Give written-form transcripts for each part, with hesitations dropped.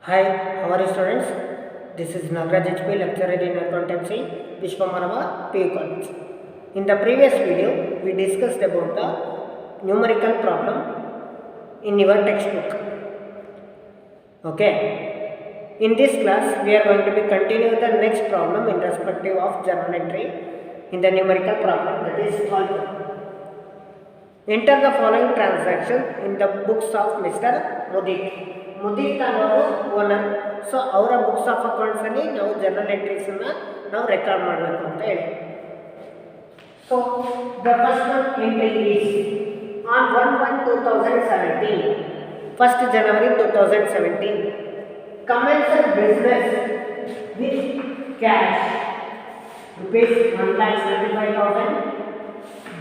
Hi, how are you students? This is Nagraj HP, lecturer in accountancy, Vishwamarama PU College. In the previous video, we discussed about the numerical problem in your textbook. Okay. In this class, we are going to be continuing the next problem in respective of journal entry in the numerical problem, that is called enter the following transaction in the books of Mr. Mudit. ಮುದೀತ್ ಅನ್ನೋರು owner. So ಅವರ books of ಅಕೌಂಟ್ಸಲ್ಲಿ ನಾವು journal ಎಂಟ್ರೀಸನ್ನು ನಾವು record ಮಾಡಬೇಕು ಅಂತ ಹೇಳಿ. So the first entry is on 1/1/2017, 1st January 2017, commenced business with cash rupees 1,75,000,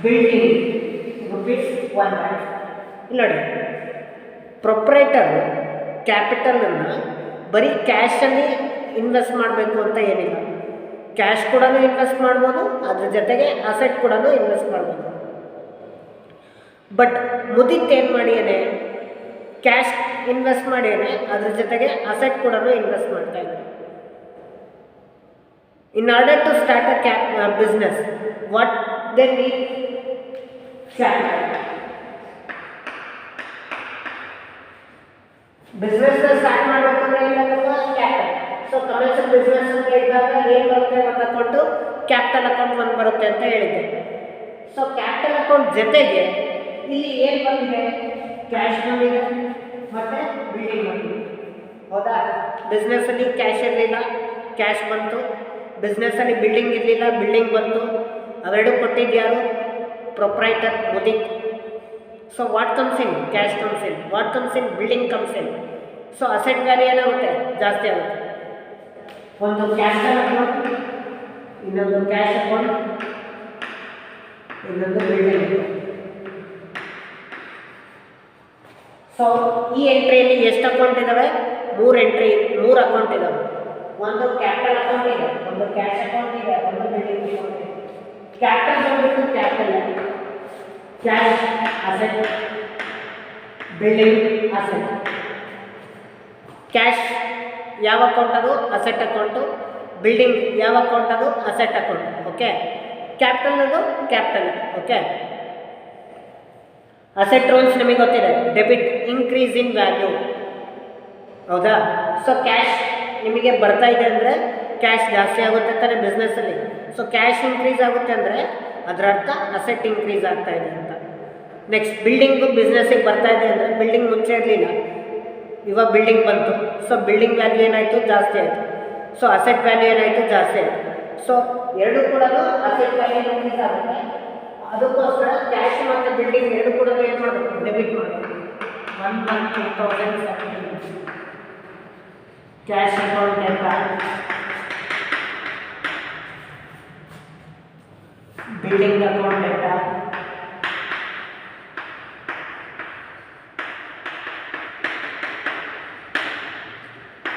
building rupees 1 lakh. ಇಲ್ಲಿ ನೋಡಿ, proprietor ಕ್ಯಾಪಿಟಲನ್ನು ಬರೀ ಕ್ಯಾಶಲ್ಲಿ ಇನ್ವೆಸ್ಟ್ ಮಾಡಬೇಕು ಅಂತ ಏನಿಲ್ಲ. ಕ್ಯಾಶ್ ಕೂಡ ಇನ್ವೆಸ್ಟ್ ಮಾಡ್ಬೋದು, ಅದ್ರ ಜೊತೆಗೆ ಅಸೆಟ್ ಕೂಡ ಇನ್ವೆಸ್ಟ್ ಮಾಡ್ಬೋದು. ಬಟ್ ಮುದಿತ್ ಏನು ಮಾಡಿಯೇನೆ, ಕ್ಯಾಶ್ ಇನ್ವೆಸ್ಟ್ ಮಾಡಿಯೇನೆ, ಅದ್ರ ಜೊತೆಗೆ ಅಸೆಟ್ ಕೂಡ ಇನ್ವೆಸ್ಟ್ ಮಾಡ್ತಾ ಇದ್ದಾರೆ. In order to start a business, what they need capital. Business start ಮಾಡಬೇಕು ಅಂದ್ರೆ ಏನಾಗುತ್ತೆ, ಕ್ಯಾಪಿಟಲ್. ಸೊ ಕಮರ್ಷಿಯಲ್ ಬಿಸ್ನೆಸ್ ಅಂತ ಇದ್ದಾಗ ಏನು ಬರುತ್ತೆ, ಒಂದು ಅಕೌಂಟು ಕ್ಯಾಪಿಟಲ್ ಅಕೌಂಟ್ ಒಂದು ಬರುತ್ತೆ ಅಂತ ಹೇಳಿದ್ದೆ. ಸೊ ಕ್ಯಾಪಿಟಲ್ ಅಕೌಂಟ್ ಜೊತೆಗೆ ಇಲ್ಲಿ ಏನು ಬಂದಿದೆ, ಕ್ಯಾಶ್ ಬಂದಿದೆ ಮತ್ತು ಬಿಲ್ಡಿಂಗ್ ಬಂದಿದೆ. ಹೌದಾ? ಬಿಸ್ನೆಸ್ಸಲ್ಲಿ ಕ್ಯಾಶ್ ಇರಲಿಲ್ಲ, ಕ್ಯಾಶ್ ಬಂತು. ಬಿಸ್ನೆಸ್ಸಲ್ಲಿ ಬಿಲ್ಡಿಂಗ್ ಇರಲಿಲ್ಲ, ಬಿಲ್ಡಿಂಗ್ ಬಂತು. ಅವೆರಡು ಕೊಟ್ಟಿದ್ಯಾರು, proprietor Mudit. So what comes in? Cash comes in. What comes in? Building comes in. So asset value ಏನಾಗುತ್ತೆ, ಜಾಸ್ತಿ ಆಗುತ್ತೆ. ಒಂದು ಕ್ಯಾಪಿಟಲ್ ಅಕೌಂಟ್, ಇನ್ನೊಂದು ಕ್ಯಾಶ್ ಅಕೌಂಟ್, ಇನ್ನೊಂದು ಬಿಲ್ಡಿಂಗ್. ಸೊ ಈ ಎಂಟ್ರಿಯಲ್ಲಿ ಎಷ್ಟು ಅಕೌಂಟ್ ಇದ್ದಾವೆ? 3 ಅಕೌಂಟ್ ಇದ್ದಾವೆ. ಒಂದು ಕ್ಯಾಪಿಟಲ್ ಅಕೌಂಟ್ ಇದೆ, ಒಂದು ಕ್ಯಾಶ್ ಅಕೌಂಟ್ ಇದೆ, ಒಂದು ಬಿಲ್ಡಿಂಗ್ ಅಕೌಂಟ್ ಇದೆ. ಕ್ಯಾಪಿಟಲ್ ಬಂದ್ಬಿಟ್ಟು capital, cash asset, building asset. Cash ಯಾವ ಅಕೌಂಟ್ ಅದು, ಅಸೆಟ್ ಅಕೌಂಟು. ಬಿಲ್ಡಿಂಗ್ ಯಾವ ಅಕೌಂಟ್ ಅದು, ಅಸೆಟ್ ಅಕೌಂಟ್. ಓಕೆ. ಕ್ಯಾಪಿಟಲ್ ಅದು ಕ್ಯಾಪಿಟಲ್. ಓಕೆ. ಅಸೆಟ್ ರೂಲ್ಸ್ ನಿಮಗೆ ಗೊತ್ತಿದೆ, ಡೆಬಿಟ್ ಇನ್ಕ್ರೀಸ್ ಇನ್ ವ್ಯಾಲ್ಯೂ. ಹೌದಾ? ಸೊ ಕ್ಯಾಶ್ ನಿಮಗೆ ಬರ್ತಾ ಇದೆ ಅಂದರೆ ಕ್ಯಾಶ್ ಜಾಸ್ತಿ ಆಗುತ್ತೆ ತಾನೆ ಬಿಸ್ನೆಸ್ಸಲ್ಲಿ. ಸೊ ಕ್ಯಾಶ್ ಇನ್ಕ್ರೀಸ್ ಆಗುತ್ತೆ ಅಂದರೆ ಅದರ ಅರ್ಥ ಅಸೆಟ್ ಇನ್ಕ್ರೀಸ್ ಆಗ್ತಾ ಇದೆ ಅಂತ. ನೆಕ್ಸ್ಟ್ ಬಿಲ್ಡಿಂಗು ಬಿಸ್ನೆಸ್ಸಿಗೆ ಬರ್ತಾ ಇದೆ ಅಂದರೆ, ಬಿಲ್ಡಿಂಗ್ ಮುಂಚೆ ಇರಲಿಲ್ಲ, ಇವಾಗ ಬಿಲ್ಡಿಂಗ್ ಬಂತು. ಸೊ ಬಿಲ್ಡಿಂಗ್ ವ್ಯಾಲ್ಯೂ ಏನಾಯಿತು, ಜಾಸ್ತಿ ಆಯಿತು. ಸೊ ಅಸೆಟ್ ವ್ಯಾಲ್ಯೂ ಏನಾಯಿತು, ಜಾಸ್ತಿ ಆಯಿತು. ಸೊ ಎರಡೂ ಕೂಡ ಅಸೆಟ್ ವ್ಯಾಲ್ಯೂ ಇನ್ಕ್ರೀಸ್ ಆಗುತ್ತೆ. ಅದಕ್ಕೋಸ್ಕರ ಕ್ಯಾಶ್ ಮತ್ತು ಬಿಲ್ಡಿಂಗ್ ಎರಡು ಕೂಡ ಏನು ಮಾಡಬೇಕು, ಡೆಬಿಟ್ ಮಾಡಬೇಕು. 1/1/2017 cash account debtor, building account debtor,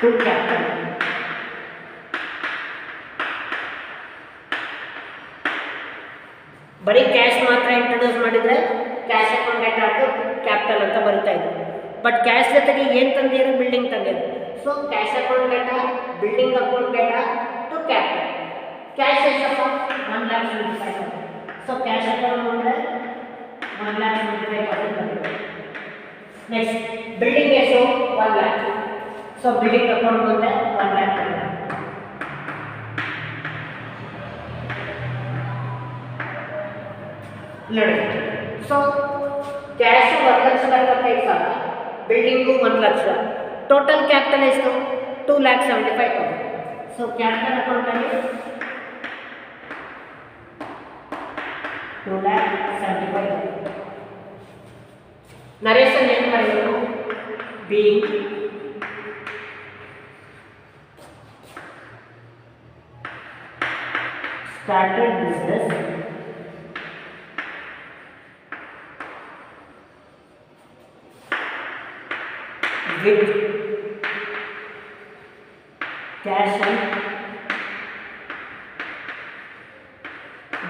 to capital. ಬರೀ ಕ್ಯಾಶ್ ಮಾತ್ರ ಇಂಟ್ರೊಡ್ಯೂಸ್ ಮಾಡಿದರೆ cash account debtor to capital ಅಂತ ಬರುತ್ತಾ ಇದೆ. ಬಟ್ ಕ್ಯಾಶ್ ಜೊತೆಗೆ ಏನು ತಂದಿರೋ, ಬಿಲ್ಡಿಂಗ್ ತಂದಿರೋ. So cash account debtor, building account debtor to capital. Cash ಎಷ್ಟಪ್ಪ, 1,75,000. ಸೊ ಕ್ಯಾಶ್ ಅಕೌಂಟ್ ಮುಂದೆ 1,75,000 ಬಂದಿದೆ. ನೆಕ್ಸ್ಟ್ ಬಿಲ್ಡಿಂಗ್ ಎಷ್ಟು, 1 lakh. ಸೊ ಬಿಲ್ಡಿಂಗ್ ಅಕೌಂಟ್ ಮುಂದೆ 1 lakh ಬಂದಿದೆ. ನೋಡಿ, so cash 1,75,000, building 1 lakh. Total capital ಎಷ್ಟು, 2,75,000. ಸೊ ಕ್ಯಾಪಿಟಲ್ ಅಕೌಂಟಲ್ಲಿ 2,75,000. ನರೇಶನ್ ಏನು ಮಾಡಿದ್ರು, being started business with cash and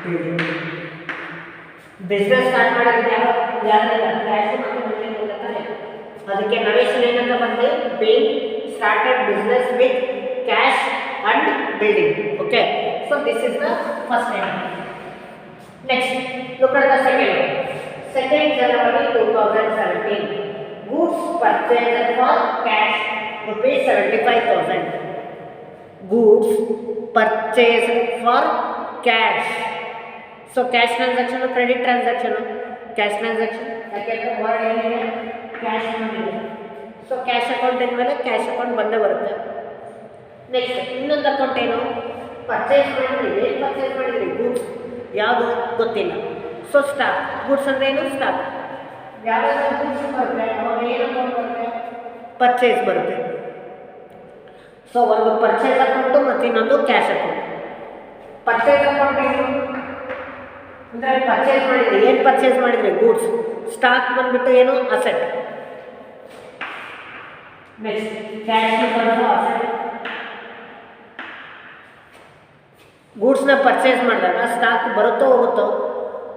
building. Business start ಮಾಡೋದು ಯಾರಿಲ್ಲ, ಕ್ಯಾಶ್ ಮತ್ತು ಬಿಲ್ಡಿಂಗ್. ಅದಕ್ಕೆ ನರೇಶನ್ ಏನಂತ ಬಂದರೆ, being started business with cash and building. Okay, so this is the first entry. Next, look at the second one. 2nd January 2017, goods purchased for cash rupees 75,000. Goods purchased for cash. So cash transaction or credit transaction? Cash transaction. ಯಾಕೆಂದ್ರೆ word ಏನಿದೆ cash ಅನ್ನೋದಿದೆ. So cash account ಇದ್ಮೇಲೆ cash account ಬಂದೇ ಬರುತ್ತೆ. Next ಇನ್ನೊಂದು account ಏನು, purchase ಮಾಡಿದ್ರಿ. ಏನು ಪರ್ಚೇಸ್ ಮಾಡಿದ್ರಿ? ಗೂಡ್ಸ್. ಯಾವುದು ಗೊತ್ತಿಲ್ಲ. So stock. ಗೂಡ್ಸ್ ಅಂದರೆ ಏನು? ಸ್ಟಾಕ್. ಯಾವಾಗ ಗೂಡ್ಸ್ ಬರುತ್ತೆ ಅವಾಗ ಏನು ಅಕೌಂಟ್ ಬರುತ್ತೆ? ಪರ್ಚೇಸ್ ಬರುತ್ತೆ. ಸೊ ಒಂದು ಪರ್ಚೇಸ್ ಅಕೌಂಟು ಮತ್ತು ಇನ್ನೊಂದು ಕ್ಯಾಶ್ ಅಕೌಂಟ್. ಪರ್ಚೇಸ್ ಅಕೌಂಟ್ ಏನು ಅಂದರೆ ಪರ್ಚೇಸ್ ಮಾಡಿದ್ರಿ. ಏನು ಪರ್ಚೇಸ್ ಮಾಡಿದ್ರಿ? ಗೂಡ್ಸ್. ಸ್ಟಾಕ್ ಬಂದ್ಬಿಟ್ಟು ಏನು? ಅಸೆಟ್. ನೆಕ್ಸ್ಟ್ ಕ್ಯಾಶ್ ಬಂದು ಅಸೆಟ್. ಗೂಡ್ಸ್ನ ಪರ್ಚೇಸ್ ಮಾಡಿದಾಗ ಸ್ಟಾಕ್ ಬರುತ್ತೋ ಹೋಗುತ್ತೋ?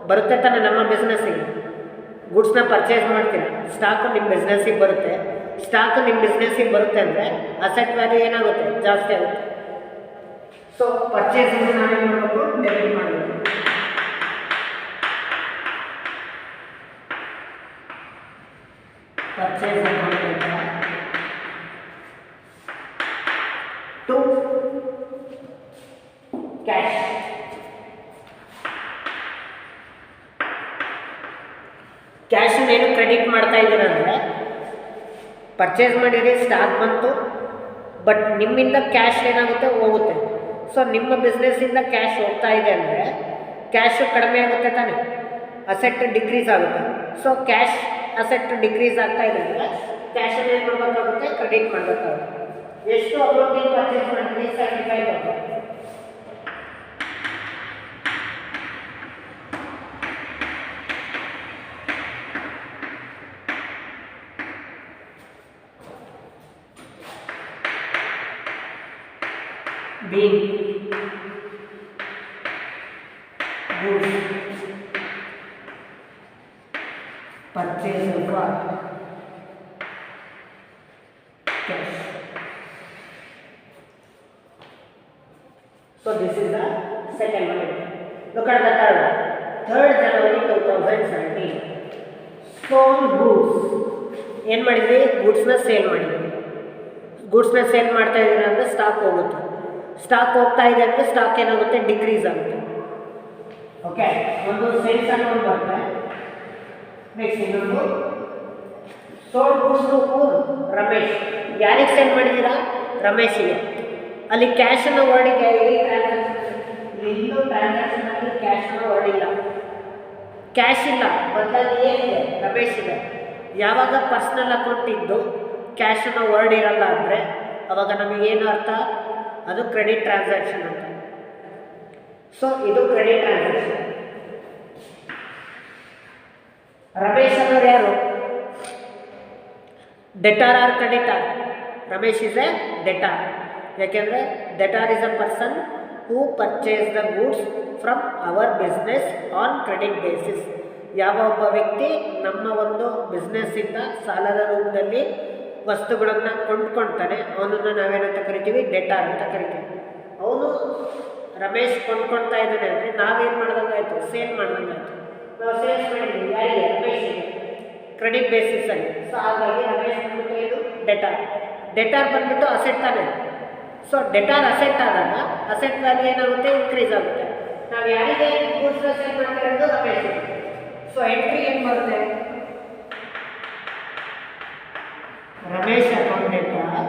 ಬರುತ್ತೆ ತಾನೆ ನಮ್ಮ ಬಿಸ್ನೆಸ್ಸಿಗೆ. ಗೂಡ್ಸ್ನ ಪರ್ಚೇಸ್ ಮಾಡ್ತೀರಾ, ಸ್ಟಾಕು ನಿಮ್ಮ ಬಿಸ್ನೆಸ್ಸಿಗೆ ಬರುತ್ತೆ. ಸ್ಟಾಕು ನಿಮ್ಮ ಬಿಸ್ನೆಸ್ಸಿಗೆ ಬರುತ್ತೆ ಅಂದರೆ ಅಸೆಟ್ ವ್ಯಾಲ್ಯೂ ಏನಾಗುತ್ತೆ? ಜಾಸ್ತಿ ಆಗುತ್ತೆ. ಸೊ ಪರ್ಚೇಸಿಂಗ್ ನಾವೇನು ಮಾಡಬೇಕು? ಡೆಬಿಟ್ ಮಾಡಬೇಕು. Purchase account to cash. ಕ್ಯಾಶನ್ನು ಏನು ಕ್ರೆಡಿಟ್ ಮಾಡ್ತಾ ಇದ್ದೀರ ಅಂದರೆ, ಪರ್ಚೇಸ್ ಮಾಡಿರಿ, ಸ್ಟಾಕ್ ಬಂತು, ಬಟ್ ನಿಮ್ಮಿಂದ ಕ್ಯಾಶ್ ಏನಾಗುತ್ತೆ? ಹೋಗುತ್ತೆ. ಸೊ ನಿಮ್ಮ ಬಿಸ್ನೆಸ್ಸಿಂದ ಕ್ಯಾಶ್ ಹೋಗ್ತಾ ಇದೆ ಅಂದರೆ ಕ್ಯಾಶು ಕಡಿಮೆ ಆಗುತ್ತೆ ತಾನೆ, ಅಸೆಟ್ ಡಿಕ್ರೀಸ್ ಆಗುತ್ತೆ. ಸೊ ಕ್ಯಾಶ್ ಅಸೆಟ್ ಡಿಕ್ರೀಸ್ ಆಗ್ತಾ ಇದೆ ಅಂದರೆ ಕ್ಯಾಶನ್ನು ಏನು ಮಾಡಬೇಕಾಗುತ್ತೆ? ಕ್ರೆಡಿಟ್ ಮಾಡಬೇಕಾಗುತ್ತೆ. ಎಷ್ಟು ಅಮೌಂಟಿಗೆ ಪರ್ಚೇಸ್ ಮಾಡಿದ್ರಿ? 75,000. being goods purchased for cash. So this is the second one. Look at the third one. 3rd January 2017, sold goods. ಏನು ಮಾಡಿದ್ವಿ? ಗೂಡ್ಸ್ನ ಸೇಲ್ ಮಾಡಿದ್ವಿ. ಗೂಡ್ಸ್ನ ಸೇಲ್ ಮಾಡ್ತಾ ಇದ್ದೀರ ಅಂದರೆ ಸ್ಟಾಕ್ ಹೋಗುತ್ತೆ. ಸ್ಟಾಕ್ ಹೋಗ್ತಾ ಇದೆ ಅಂದರೆ ಸ್ಟಾಕ್ ಏನಾಗುತ್ತೆ? ಡಿಕ್ರೀಸ್ ಆಗುತ್ತೆ. ಓಕೆ, ಒಂದು ಸೇಲ್ಸ್ ಅಕೌಂಟ್ ಬರುತ್ತೆ. ನೆಕ್ಸ್ಟ್ ಇನ್ನೊಂದು ಸೋಲ್ಡ್ ಗೂಡ್ಸ್ ಟು ರಮೇಶ್. ಯಾರಿಗೆ ಸೇಲ್ ಮಾಡಿದ್ದೀರಾ? ರಮೇಶಿಗೆ. ಅಲ್ಲಿ ಕ್ಯಾಶ್ ಅನ್ನೋ ವರ್ಡಿಗೆ ಇನ್ನೂ ಟ್ರಾನ್ಸಾಕ್ಷನಲ್ಲಿ ಕ್ಯಾಶ್ ಅನ್ನೋ ವರ್ಡ್ ಇಲ್ಲ, ಕ್ಯಾಶ್ ಇಲ್ಲ, ಬದಲಾಗಿ ಏನಿದೆ? ರಮೇಶ್ ಇದೆ. ಯಾವಾಗ ಪರ್ಸ್ನಲ್ ಅಕೌಂಟ್ ಇದ್ದು ಕ್ಯಾಶ್ ಅನ್ನೋ ವರ್ಡ್ ಇರಲ್ಲ ಅಂದರೆ ಅವಾಗ ನಮಗೇನು ಅರ್ಥ? ಅದು ಕ್ರೆಡಿಟ್ ಟ್ರಾನ್ಸಾಕ್ಷನ್ ಅಂತ. ಸೊ ಇದು ಕ್ರೆಡಿಟ್ ಟ್ರಾನ್ಸಾಕ್ಷನ್. ರಮೇಶ್ ಅನ್ನೋರು ಯಾರು? Debtor or creditor? Ramesh is a debtor. ಯಾಕೆಂದರೆ debtor is a person who purchase the goods from our business on credit basis. ಯಾವ ಒಬ್ಬ ವ್ಯಕ್ತಿ ನಮ್ಮ ಒಂದು ಬಿಸ್ನೆಸ್ಸಿಂದ ಸಾಲದ ರೂಪದಲ್ಲಿ ವಸ್ತುಗಳನ್ನು ಕೊಂಡ್ಕೊಳ್ತಾನೆ, ಅವನನ್ನು ನಾವೇನಂತ ಕರಿತೀವಿ? ಡೆಟಾರ್ ಅಂತ ಕರಿತೀವಿ. ಅವನು ರಮೇಶ್ ಕೊಂಡ್ಕೊಳ್ತಾ ಇದ್ದಾನೆ ಅಂದರೆ ನಾವೇನು ಮಾಡ್ದಂಗಾಯಿತು? ಸೇಲ್ ಮಾಡ್ದಂಗಾಯಿತು. ನಾವು ಸೇಲ್ಸ್ ಮಾಡಿದ್ವಿ ಯಾರಿಗೆ? ರಮೇಶಿಗೆ, ಕ್ರೆಡಿಟ್ ಬೇಸಿಸಲ್ಲಿ. ಸೊ ಹಾಗಾಗಿ ರಮೇಶ್ ಬಂದ್ಬಿಟ್ಟು ಏನು? ಡೆಟಾರ್. ಡೆಟಾರ್ ಬಂದ್ಬಿಟ್ಟು ಅಸೆಟ್ ತಾನೆ. ಸೊ ಡೆಟಾರ್ ಅಸೆಟ್ ಆದಾಗ ಅಸೆಟ್ ವ್ಯಾಲ್ಯೂ ಏನಾಗುತ್ತೆ? ಇನ್ಕ್ರೀಸ್ ಆಗುತ್ತೆ. ನಾವು ಯಾರಿಗೆ ಗೂಡ್ಸ್ನ ಸೇಲ್ ಮಾಡ್ತಾ ಇರೋದು? ರಮೇಶ್. ಸೊ ಎಂಟ್ರಿ ಏನು ಬರುತ್ತೆ? Ramesh account debtor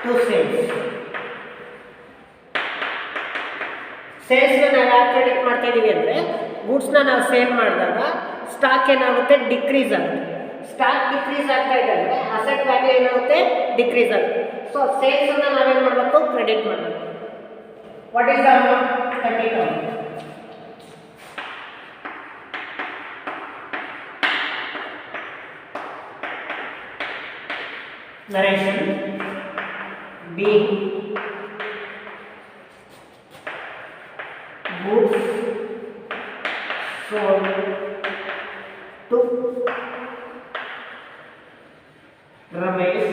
to sales. ಸೇಲ್ಸ್ನ ನಾವು ಯಾಕೆ ಕ್ರೆಡಿಟ್ ಮಾಡ್ತಾ ಇದ್ದೀವಿ ಅಂದರೆ ಗೂಡ್ಸ್ನ ನಾವು ಸೇಲ್ ಮಾಡಿದಾಗ ಸ್ಟಾಕ್ ಏನಾಗುತ್ತೆ? ಡಿಕ್ರೀಸ್ ಆಗುತ್ತೆ. ಸ್ಟಾಕ್ ಡಿಕ್ರೀಸ್ ಆಗ್ತಾ ಇದೆ ಅಂದರೆ ಅಸೆಟ್ ವ್ಯಾಲ್ಯೂ ಏನಾಗುತ್ತೆ? ಡಿಕ್ರೀಸ್ ಆಗುತ್ತೆ. ಸೊ ಸೇಲ್ಸನ್ನು ನಾವೇನು ಮಾಡಬೇಕು? ಕ್ರೆಡಿಟ್ ಮಾಡಬೇಕು. What is the amount? 30,000. narration being goods sold to Ramesh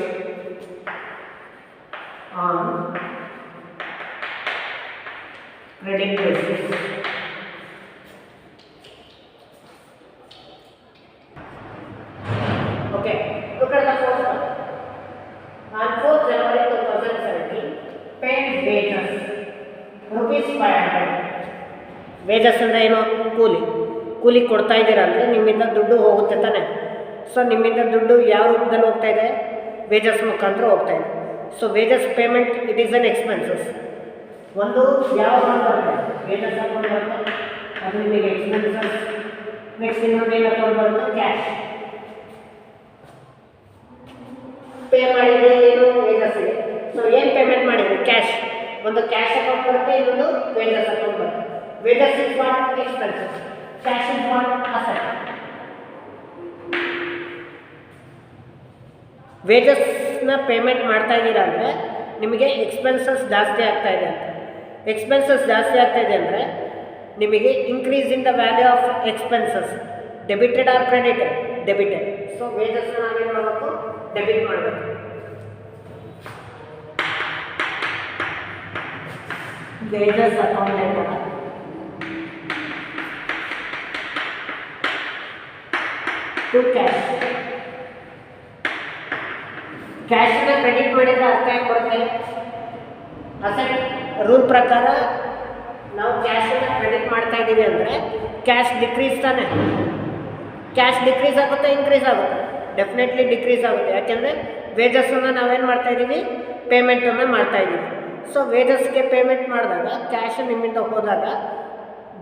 on credit basis. Okay, look at the first one. On 4th January 2017, paid wages rupees 500. Wages ಅಂದರೆ ಏನು? ಕೂಲಿ ಕೊಡ್ತಾ ಇದ್ದೀರಾ ಅಂದರೆ ನಿಮ್ಮಿಂದ ದುಡ್ಡು ಹೋಗುತ್ತೆ ತಾನೆ. ಸೊ ನಿಮ್ಮಿಂದ ದುಡ್ಡು ಯಾವ ರೂಪದಲ್ಲಿ ಹೋಗ್ತಾ ಇದೆ? ವೇಜಸ್ ಮುಖಾಂತರ ಹೋಗ್ತಾ ಇದೆ. So wages payment it is an expenses. ಒಂದು ಯಾವ ಬರುತ್ತೆ? ವೇಜಸ್ ಅಕೌಂಟ್ ಬರುತ್ತೆ, ಅದು ನಿಮಗೆ ಎಕ್ಸ್ಪೆನ್ಸಸ್. ನೆಕ್ಸ್ಟ್ ಇನ್ನೊಂದು ಏನು ಅಕೌಂಟ್ ಬರುತ್ತೆ? ಕ್ಯಾಶ್. ಪೇ ಮಾಡಿದರೆ ಏನು? ವೇಜಸ್ ಇದೆ. ಸೊ ಏನು ಪೇಮೆಂಟ್ ಮಾಡಿದ್ರಿ? ಕ್ಯಾಶ್. ಒಂದು ಕ್ಯಾಶ್ ಅಕೌಂಟ್ ಬರುತ್ತೆ, ಇನ್ನೊಂದು ವೇಜಸ್ ಅಕೌಂಟ್ ಬರುತ್ತೆ. Wages is what? Expenses. Cash is what? Asset. ವೇಜಸ್ನ ಪೇಮೆಂಟ್ ಮಾಡ್ತಾ ಇದ್ದೀರಾ ಅಂದರೆ ನಿಮಗೆ ಎಕ್ಸ್ಪೆನ್ಸಸ್ ಜಾಸ್ತಿ ಆಗ್ತಾ ಇದೆ ಅಂತ. ಎಕ್ಸ್ಪೆನ್ಸಸ್ ಜಾಸ್ತಿ ಆಗ್ತಾ ಇದೆ ಅಂದರೆ ನಿಮಗೆ increase in the value of expenses. Debited or credited? Debited. So ವೇಜಸ್ನ ನಾವೇನು ಮಾಡಬೇಕು? ಡೆಬಿಟ್ ಮಾಡಬೇಕು. Wages account to cash. ಕ್ಯಾಶನ್ನ ಕ್ರೆಡಿಟ್ ಮಾಡಿದರೆ ಅರ್ಥ ಏನು ಬರುತ್ತೆ? ಅಸೆಟ್ ರೂಲ್ ಪ್ರಕಾರ ನಾವು ಕ್ಯಾಶನ್ನು ಕ್ರೆಡಿಟ್ ಮಾಡ್ತಾ ಇದ್ದೀವಿ ಅಂದರೆ ಕ್ಯಾಶ್ ಡಿಕ್ರೀಸ್ ತಾನೆ. ಕ್ಯಾಶ್ ಡಿಕ್ರೀಸ್ ಆಗುತ್ತೆ, ಇನ್ಕ್ರೀಸ್ ಆಗುತ್ತೆ? ಡೆಫಿನೆಟ್ಲಿ ಡಿಕ್ರೀಸ್ ಆಗುತ್ತೆ. ಯಾಕೆಂದರೆ ವೇಜಸ್ಸನ್ನು ನಾವೇನು ಮಾಡ್ತಾ ಇದ್ದೀವಿ? ಪೇಮೆಂಟನ್ನು ಮಾಡ್ತಾ ಇದ್ದೀವಿ. ಸೊ ವೇಜಸ್ಗೆ ಪೇಮೆಂಟ್ ಮಾಡಿದಾಗ ಕ್ಯಾಶ್ ನಿಮ್ಮಿಂದ ಹೋದಾಗ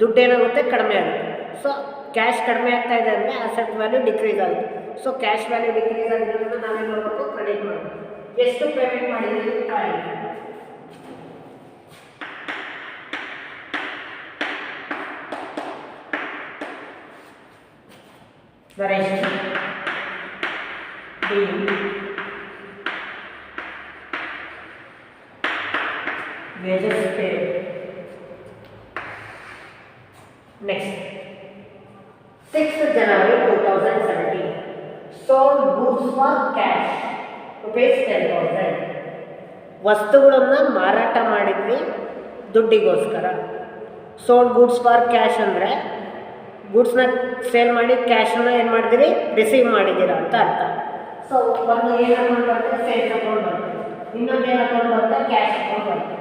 ದುಡ್ಡು ಏನಾಗುತ್ತೆ? ಕಡಿಮೆ ಆಗುತ್ತೆ. ಸೊ ಕ್ಯಾಶ್ ಕಡಿಮೆ ಆಗ್ತಾ ಇದೆ ಅಂದರೆ ಅಸೆಟ್ ವ್ಯಾಲ್ಯೂ ಡಿಕ್ರೀಸ್ ಆಗುತ್ತೆ. ಸೊ ಕ್ಯಾಶ್ ವ್ಯಾಲ್ಯೂ ಡಿಕ್ರೀಸ್ ಆಗಿರೋದ್ರಿಂದ ನಾವೇನು ಮಾಡಬೇಕು? ಕ್ರೆಡಿಟ್ ಮಾಡಬೇಕು. ಎಷ್ಟು ಪೇಮೆಂಟ್ ಮಾಡಿದ್ದೀವಿ? 500. The rest being wages paid. Next, 6th January 2017, sold goods for cash rupees 10,000. ವಸ್ತುಗಳನ್ನು ಮಾರಾಟ ಮಾಡಿದ್ವಿ ದುಡ್ಡಿಗೋಸ್ಕರ. ಸೋಲ್ಡ್ ಗೂಡ್ಸ್ ಫಾರ್ ಕ್ಯಾಶ್ ಅಂದರೆ ಗೂಡ್ಸ್ನ ಸೇಲ್ ಮಾಡಿ ಕ್ಯಾಶನ್ನು ಏನು ಮಾಡಿದಿರಿ? ರಿಸೀವ್ ಮಾಡಿದ್ದೀರಾ ಅಂತ ಅರ್ಥ. ಸೊ ಒಂದು ಏನು ಅಕೌಂಟ್ ಬರುತ್ತೆ? ಸೇಲ್ಸ್ ಅಕೌಂಟ್ ಬರುತ್ತೆ. ಇನ್ನೊಂದು ಏನು ಅಕೌಂಟ್ ಬರುತ್ತೆ? ಕ್ಯಾಶ್ ಅಕೌಂಟ್ ಬರುತ್ತೆ.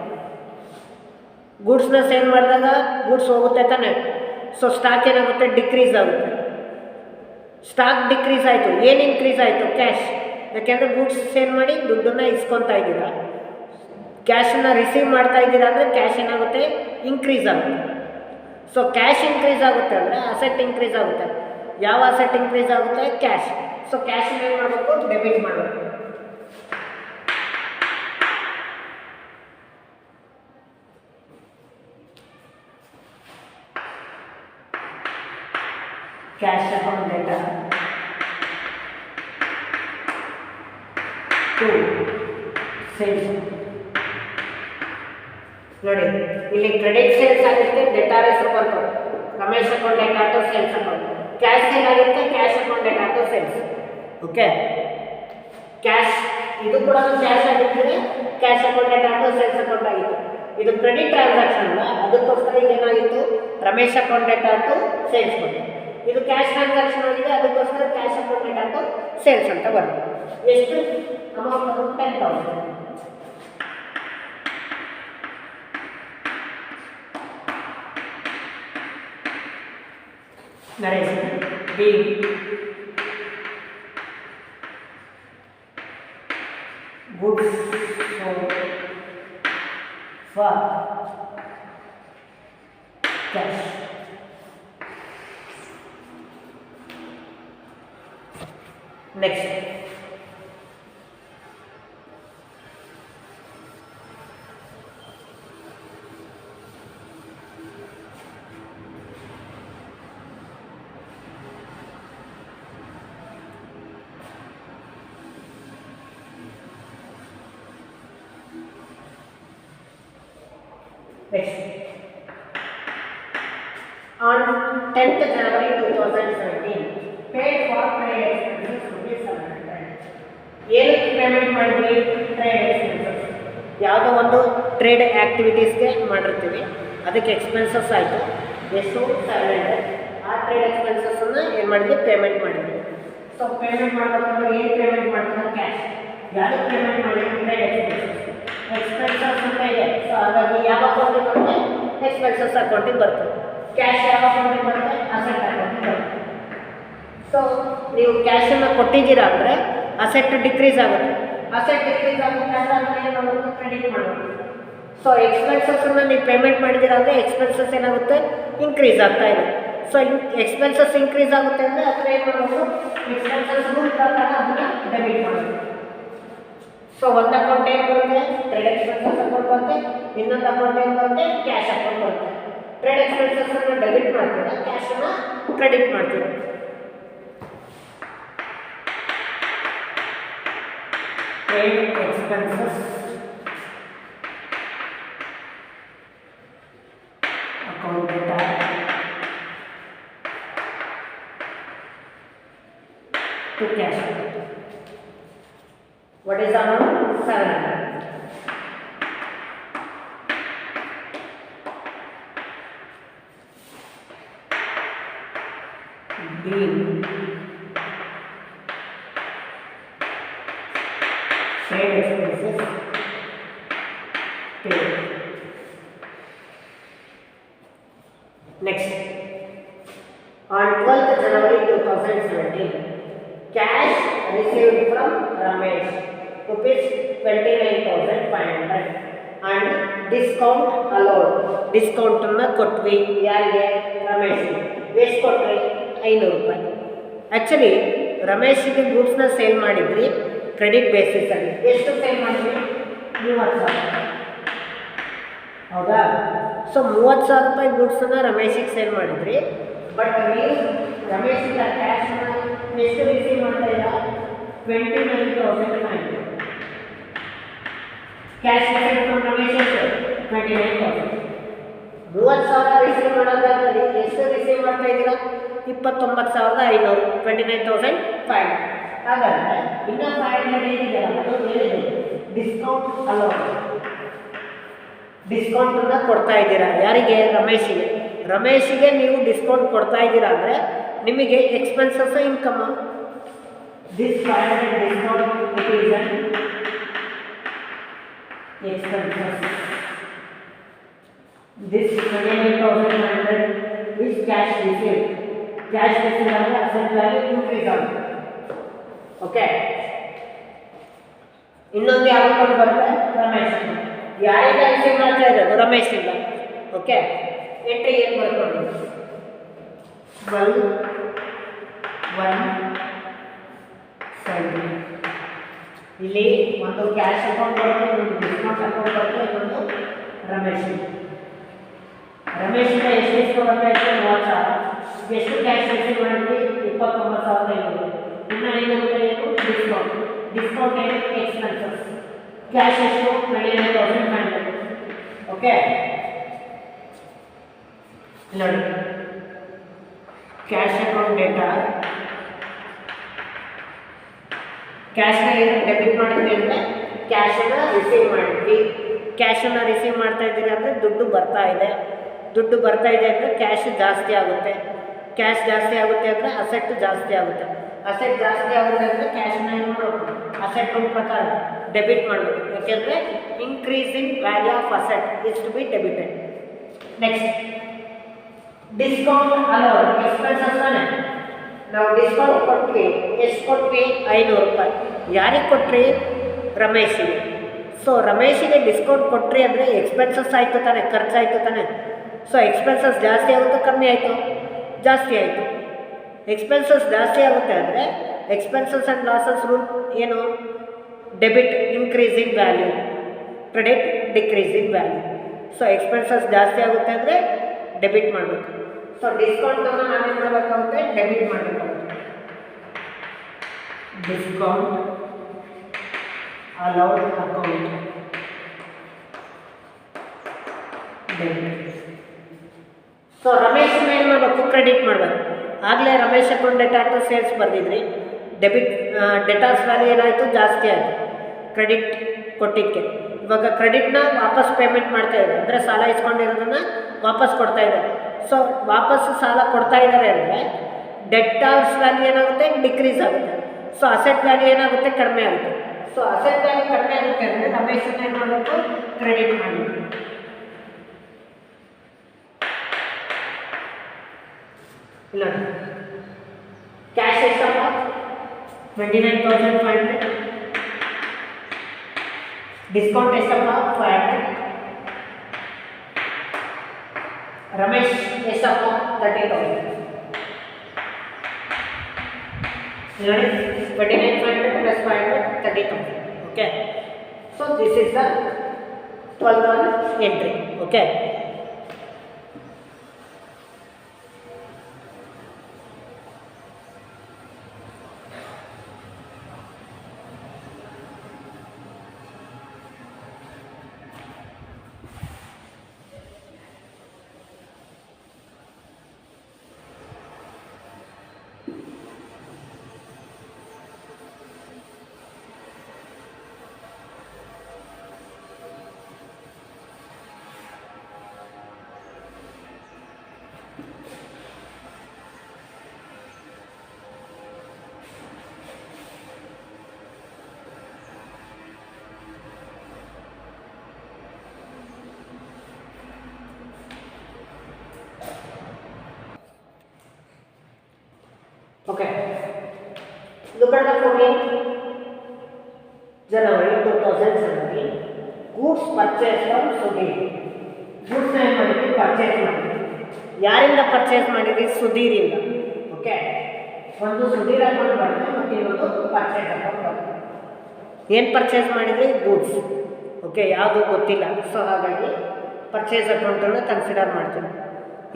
ಗೂಡ್ಸ್ನ ಸೇಲ್ ಮಾಡಿದಾಗ ಗೂಡ್ಸ್ ಹೋಗುತ್ತೆ ತಾನೆ. ಸೊ ಸ್ಟಾಕ್ ಏನಾಗುತ್ತೆ? ಡಿಕ್ರೀಸ್ ಆಗುತ್ತೆ. ಸ್ಟಾಕ್ ಡಿಕ್ರೀಸ್ ಆಯಿತು, ಏನು ಇನ್ಕ್ರೀಸ್ ಆಯಿತು? ಕ್ಯಾಶ್. ಯಾಕೆಂದರೆ ಗೂಡ್ಸ್ ಸೇಲ್ ಮಾಡಿ ದುಡ್ಡನ್ನು ಇಸ್ಕೊತಾ ಇದ್ದೀರಾ. ಕ್ಯಾಶನ್ನು ರಿಸೀವ್ ಮಾಡ್ತಾ ಇದ್ದೀರಾ ಅಂದರೆ ಕ್ಯಾಶ್ ಏನಾಗುತ್ತೆ? ಇನ್ಕ್ರೀಸ್ ಆಗುತ್ತೆ. ಸೊ ಕ್ಯಾಶ್ ಇನ್ಕ್ರೀಸ್ ಆಗುತ್ತೆ ಅಂದರೆ ಅಸೆಟ್ ಇನ್ಕ್ರೀಸ್ ಆಗುತ್ತೆ. ಯಾವ ಅಸೆಟ್ ಇನ್ಕ್ರೀಸ್ ಆಗುತ್ತೆ? ಕ್ಯಾಶ್. ಸೊ ಕ್ಯಾಶನ್ನು ಏನು ಮಾಡಬೇಕು? ಡೆಬಿಟ್ ಮಾಡಬೇಕು. Cash account debtor to sales. ನೋಡಿ ಇಲ್ಲಿ ಕ್ರೆಡಿಟ್ ಸೇಲ್ಸ್ ಆಗುತ್ತೆ, ಡೆಟಾರ್ ಹೆಸರು ಬಂತು. Ramesh account debtor to sales account. Cash sale ಆಗುತ್ತೆ, cash account debtor to sales. Okay, cash ಇದು ಕೂಡ ಕ್ಯಾಶ್ ಆಗಿದ್ದರೆ cash account debtor to sales account ಆಗಿತ್ತು. ಇದು ಕ್ರೆಡಿಟ್ ಟ್ರಾನ್ಸಾಕ್ಷನ್ ಅಲ್ಲ, ಅದಕ್ಕೋಸ್ಕರ ಏನಾಗಿತ್ತು? Ramesh account debtor to sales ಬಂತು. ಇದು ಕ್ಯಾಶ್ ಟ್ರಾನ್ಸಾಕ್ಷನ್ ಆಗಿದೆ, ಅದಕ್ಕೋಸ್ಕರ cash account debtor to sales ಅಂತ ಬರುತ್ತೆ. ಎಷ್ಟು amount? 10,000. Naresh B goods sold for cash. Next, on 10th January 2017 paid for trade expenses rupees 700. ಏನಕ್ಕೆ ಪೇಮೆಂಟ್ ಮಾಡಿದ್ವಿ? Trade expenses. ಯಾವುದೋ ಒಂದು ಟ್ರೇಡ್ ಆ್ಯಕ್ಟಿವಿಟೀಸ್ಗೆ ಮಾಡಿರ್ತೀವಿ, ಅದಕ್ಕೆ ಎಕ್ಸ್ಪೆನ್ಸಸ್ ಆಯಿತು. ಎಷ್ಟು? 700. ಆ ಟ್ರೇಡ್ ಎಕ್ಸ್ಪೆನ್ಸಸ್ಸನ್ನು ಏನು ಮಾಡಿದ್ವಿ? ಪೇಮೆಂಟ್ ಮಾಡಿದ್ವಿ. ಸೊ ಪೇಮೆಂಟ್ ಮಾಡಬೇಕಂದ್ರೆ ಏನು ಪೇಮೆಂಟ್ ಮಾಡ್ತಾರೆ? ಕ್ಯಾಶ್. ಯಾವುದಕ್ಕೆ ಪೇಮೆಂಟ್ ಮಾಡಿದ್ವಿ? ಟ್ರೇಡ್ ಎಕ್ಸ್ಪೆನ್ಸಸ್ ಅಂತ ಇದೆ. ಸೊ ಹಾಗಾಗಿ ಯಾವ ಅಕೌಂಟಿಗೆ ಬರುತ್ತೆ? ಎಕ್ಸ್ಪೆನ್ಸಸ್ ಅಕೌಂಟಿಗೆ ಬರ್ತದೆ. ಕ್ಯಾಶ್ ಯಾವ ಅಕೌಂಟಿಗೆ ಬರುತ್ತೆ? ಅಸೆಟ್ ಅಕೌಂಟಿಗೆ ಬರುತ್ತೆ. ಸೊ ನೀವು ಕ್ಯಾಶನ್ನು ಕೊಟ್ಟಿದ್ದೀರಾ ಅಂದರೆ ಅಸೆಟ್ ಡಿಕ್ರೀಸ್ ಆಗುತ್ತೆ. ಅಸೆಟ್ ಡಿಕ್ರೀಸ್ ಆಗುತ್ತೆ ಅಂದರೆ ಅದನ್ನ ಏನು ಮಾಡಬೇಕು? ಕ್ರೆಡಿಟ್ ಮಾಡಬೇಕು. ಸೊ ಎಕ್ಸ್ಪೆನ್ಸಸ್ಸನ್ನು ನೀವು ಪೇಮೆಂಟ್ ಮಾಡಿದ್ದೀರಾ ಅಂದರೆ ಎಕ್ಸ್ಪೆನ್ಸಸ್ ಏನಾಗುತ್ತೆ? ಇನ್ಕ್ರೀಸ್ ಆಗ್ತಾ ಇದೆ. ಸೊ ಎಕ್ಸ್ಪೆನ್ಸಸ್ ಇನ್ಕ್ರೀಸ್ ಆಗುತ್ತೆ ಅಂದರೆ ಅದನ್ನ ಏನು ಮಾಡಬೇಕು? ಎಕ್ಸ್ಪೆನ್ಸಸ್ ರೂಲ್ ಪ್ರಕಾರ ಅದನ್ನು ಡೆಬಿಟ್ ಮಾಡಬೇಕು. ಸೊ ಒಂದು ಅಕೌಂಟ್ ಏನು ಬರುತ್ತೆ? ಟ್ರೇಡ್ ಎಕ್ಸ್ಪೆನ್ಸಸ್ ಅಕೌಂಟ್ ಬರುತ್ತೆ. ಇನ್ನೊಂದು ಅಕೌಂಟ್ ಏನು ಬರುತ್ತೆ? ಕ್ಯಾಶ್ ಅಕೌಂಟ್ ಬರುತ್ತೆ. ಟ್ರೇಡ್ ಎಕ್ಸ್ಪೆನ್ಸಸ್ಸನ್ನು ಡೆಬಿಟ್ ಮಾಡ್ತೀರಾ, ಕ್ಯಾಶನ್ನು ಕ್ರೆಡಿಟ್ ಮಾಡ್ತೀರಾ. Trade expenses account data to cash. What is the amount? 700. Trade expenses paid. Next, on 12th January 2017, cash received from Ramesh rupees 29,500 and discount allowed. Discount ಅನ್ನು ಕೊಟ್ವಿ ಯಾರಿಗೆ? ರಮೇಶ್. ಎಷ್ಟು ಕೊಟ್ರಿ? 500 ರೂಪಾಯಿ. Actually ರಮೇಶಿಗೆ ಗೂಡ್ಸ್ನ sale ಮಾಡಿದ್ರಿ credit ಬೇಸಿಸಲ್ಲಿ. ಎಷ್ಟು ಸೇಲ್ ಮಾಡಿದ್ವಿ? 30,000. ಹೌದಾ? ಸೊ 30,000 ರೂಪಾಯಿ ಗೂಡ್ಸನ್ನು ರಮೇಶಿಗೆ ಸೇಲ್ ಮಾಡಿದ್ರಿ. ಬಟ್ ನೀವು ರಮೇಶಿಂದ ಕ್ಯಾಶ್ನ ಎಷ್ಟು ರಿಸೀವ್ ಮಾಡ್ತಾ ಇದ್ದೀರಾ? 29,500. ಕ್ಯಾಶ್ ರಿಸೀವ್ ಫ್ರಮ್ ರಮೇಶ್ ಎಷ್ಟು? 29,000. 30,000 ರಿಸೀವ್ ಮಾಡೋದಾದ್ರೆ ಎಷ್ಟು ರಿಸೀವ್ ಮಾಡ್ತಾ ಇದ್ದೀರಾ? 29,500. 29,500. ಹಾಗಾದರೆ ಇನ್ನು 500 ಏನಿದೆಯಲ್ಲ ಅದು ಏನಿದೆ? Discount allowed. ಡಿಸ್ಕೌಂಟನ್ನು ಕೊಡ್ತಾ ಇದ್ದೀರಾ ಯಾರಿಗೆ? ರಮೇಶಿಗೆ. ರಮೇಶಿಗೆ ನೀವು ಡಿಸ್ಕೌಂಟ್ ಕೊಡ್ತಾ ಇದ್ದೀರಾ ಅಂದರೆ ನಿಮಗೆ expenses income. This 500 discount it is an expenses. This 29,500 is cash received. Cash received ಅಂದರೆ ಅಸೆಟ್ ವ್ಯಾಲ್ಯೂ ಇನ್ಕ್ರೀಸ್ ಆಗುತ್ತೆ. ಓಕೆ, ಇನ್ನೊಂದು ಯಾವ ಅಕೌಂಟ್ ಬರುತ್ತೆ? ರಮೇಶ್. ಯಾರಿಂದ ರಿಸೀವ್ ಮಾಡ್ತಾ ಇರೋದು? ರಮೇಶಿಂದ. ಓಕೆ, ಎಂಟ್ರಿ ಏನು ಬರ್ಕೊಂಡು 12,170. ಇಲ್ಲಿ ಒಂದು ಕ್ಯಾಶ್ ಅಕೌಂಟ್ ಬರುತ್ತೆ, ಒಂದು ಡಿಸ್ಕೌಂಟ್ ಅಕೌಂಟ್ ಬರುತ್ತೆ, ಇನ್ನೊಂದು ರಮೇಶ್. ರಮೇಶಿಂದ ಎಷ್ಟು ಡಿಸ್ಕೌಂಟ್ ಬರ್ತಾ ಇತ್ತು? 30,000. ಎಷ್ಟು ಕ್ಯಾಶ್ ರಿಸೀವ್ ಮಾಡಿದ್ವಿ? 29,500. ಇನ್ನು 500 ರೂಪಾಯಿ ಏನು? ಡಿಸ್ಕೌಂಟ್. ಡಿಸ್ಕೌಂಟ್ ಏನು? ಎಕ್ಸ್ಪೆನ್ಸಸ್. ಕ್ಯಾಶ್ ಎಷ್ಟು? 29,500. ಓಕೆ, ನೋಡಿ ಕ್ಯಾಶ್ ಅಕೌಂಟ್ ಡೇಟಾ. ಕ್ಯಾಶ್ನ ಏನು ಡೆಬಿಟ್ ಮಾಡಿದ್ವಿ ಅಂದರೆ ಕ್ಯಾಶನ್ನು ರಿಸೀವ್ ಮಾಡಿದ್ವಿ. ಕ್ಯಾಶನ್ನು ರಿಸೀವ್ ಮಾಡ್ತಾ ಇದ್ದೀರಿ ಅಂದರೆ ದುಡ್ಡು ಬರ್ತಾ ಇದೆ. ದುಡ್ಡು ಬರ್ತಾ ಇದೆ ಅಂದರೆ ಕ್ಯಾಶ್ ಜಾಸ್ತಿ ಆಗುತ್ತೆ. ಕ್ಯಾಶ್ ಜಾಸ್ತಿ ಆಗುತ್ತೆ ಅಂದರೆ ಅಸೆಟ್ ಜಾಸ್ತಿ ಆಗುತ್ತೆ. ಅಸೆಟ್ ಜಾಸ್ತಿ ಆಗುತ್ತೆ ಅಂದರೆ ಕ್ಯಾಶ್ನ ಏನು ಮಾಡಬೇಕು? ಅಸೆಟ್ ರೂಲ್ ಪ್ರಕಾರ ಡೆಬಿಟ್ ಮಾಡಬೇಕು. ಯಾಕೆಂದರೆ increase in value of asset is to be debited. Next, discount allowed. Expenses ತಾನೆ. ನಾವು ಡಿಸ್ಕೌಂಟ್ ಕೊಟ್ವಿ. ಎಷ್ಟು ಕೊಟ್ವಿ? 500 ರೂಪಾಯಿ. ಯಾರಿಗೆ ಕೊಟ್ರಿ? ರಮೇಶಿಗೆ. ಸೊ ರಮೇಶಿಗೆ ಡಿಸ್ಕೌಂಟ್ ಕೊಟ್ರಿ ಅಂದರೆ ಎಕ್ಸ್ಪೆನ್ಸಸ್ ಆಯಿತು ತಾನೆ, ಖರ್ಚಾಯಿತು ತಾನೆ. ಸೊ ಎಕ್ಸ್ಪೆನ್ಸಸ್ ಜಾಸ್ತಿ ಆಗುತ್ತೆ, ಕಮ್ಮಿ ಆಯಿತು? ಜಾಸ್ತಿ ಆಯಿತು. ಎಕ್ಸ್ಪೆನ್ಸಸ್ ಜಾಸ್ತಿ ಆಗುತ್ತೆ ಅಂದರೆ ಎಕ್ಸ್ಪೆನ್ಸಸ್ ಆ್ಯಂಡ್ ಲಾಸಸ್ ರೂಲ್ ಏನು? Debit increase in value, credit decrease in value. So expenses ಜಾಸ್ತಿ ಆಗುತ್ತೆ ಅಂದರೆ ಡೆಬಿಟ್ ಮಾಡಬೇಕು. ಸೊ ಡಿಸ್ಕೌಂಟನ್ನು ನಾವೇನು ಮಾಡಬೇಕಾಗುತ್ತೆ? ಡೆಬಿಟ್ ಮಾಡಬೇಕಾಗುತ್ತೆ. Discount allowed account debit. So ರಮೇಶನ ಏನು ಮಾಡಬೇಕು, ಕ್ರೆಡಿಟ್ ಮಾಡಬೇಕು. ಆಗಲೇ Ramesh account debtor to sales ಬರ್ದಿದ್ರಿ, ಡೆಟಾಸ್ ವ್ಯಾಲ್ಯೂ ಏನಾಯಿತು, ಜಾಸ್ತಿ ಆಯಿತು ಕ್ರೆಡಿಟ್ ಕೊಟ್ಟಿದ್ದಕ್ಕೆ. ಇವಾಗ ಕ್ರೆಡಿಟ್ನ ವಾಪಸ್ ಪೇಮೆಂಟ್ ಮಾಡ್ತಾ ಇದ್ದಾರೆ, ಅಂದರೆ ಸಾಲ ಇಸ್ಕೊಂಡಿರೋದನ್ನು ವಾಪಸ್ ಕೊಡ್ತಾ ಇದ್ದಾರೆ. ಸೊ ವಾಪಸ್ ಸಾಲ ಕೊಡ್ತಾ ಇದ್ದಾರೆ ಅಂದರೆ ಡೆಟಾರ್ಸ್ ವ್ಯಾಲ್ಯೂ ಏನಾಗುತ್ತೆ, ಡಿಕ್ರೀಸ್ ಆಗುತ್ತೆ. ಸೊ ಅಸೆಟ್ ವ್ಯಾಲ್ಯೂ ಏನಾಗುತ್ತೆ, ಕಡಿಮೆ ಆಗುತ್ತೆ. ಸೊ ಅಸೆಟ್ ವ್ಯಾಲ್ಯೂ ಕಡಿಮೆ ಆಗುತ್ತೆ ಅಂದರೆ ರಮೇಶನ್ನ ಏನು ಮಾಡಬೇಕು, ಕ್ರೆಡಿಟ್ ಮಾಡಬೇಕು. ಇಲ್ಲ ಕ್ಯಾಶ್ ಎಷ್ಟಪ್ಪ, 29,500. ಡಿಸ್ಕೌಂಟ್ ಎಷ್ಟಪ್ಪ, 500. ರಮೇಶ್ ಎಷ್ಟಪ್ಪ, 30,000. ನೋಡಿ 29,500 plus 500, 30,000. Okay. So this is the 12th one entry. Okay. Okay. Look at the 14th January 2017. Goods purchased from Sudhir. Goods ಏನು ಮಾಡಿದ್ವಿ, ಪರ್ಚೇಸ್ ಮಾಡಿದ್ವಿ. ಯಾರಿಂದ ಪರ್ಚೇಸ್ ಮಾಡಿದ್ವಿ, ಸುಧೀರಿಂದ. ಓಕೆ, ಒಂದು ಸುಧೀರ್ ಅಕೌಂಟ್ ಬರುತ್ತೆ ಮತ್ತು ಇನ್ನೊಂದು ಪರ್ಚೇಸ್ ಅಕೌಂಟ್ ಬರುತ್ತೆ. ಏನು ಪರ್ಚೇಸ್ ಮಾಡಿದ್ವಿ, ಗೂಡ್ಸ್. ಓಕೆ, ಯಾವುದು ಗೊತ್ತಿಲ್ಲ. ಸೊ ಹಾಗಾಗಿ ಪರ್ಚೇಸ್ ಅಕೌಂಟನ್ನು ಕನ್ಸಿಡರ್ ಮಾಡ್ತೀವಿ.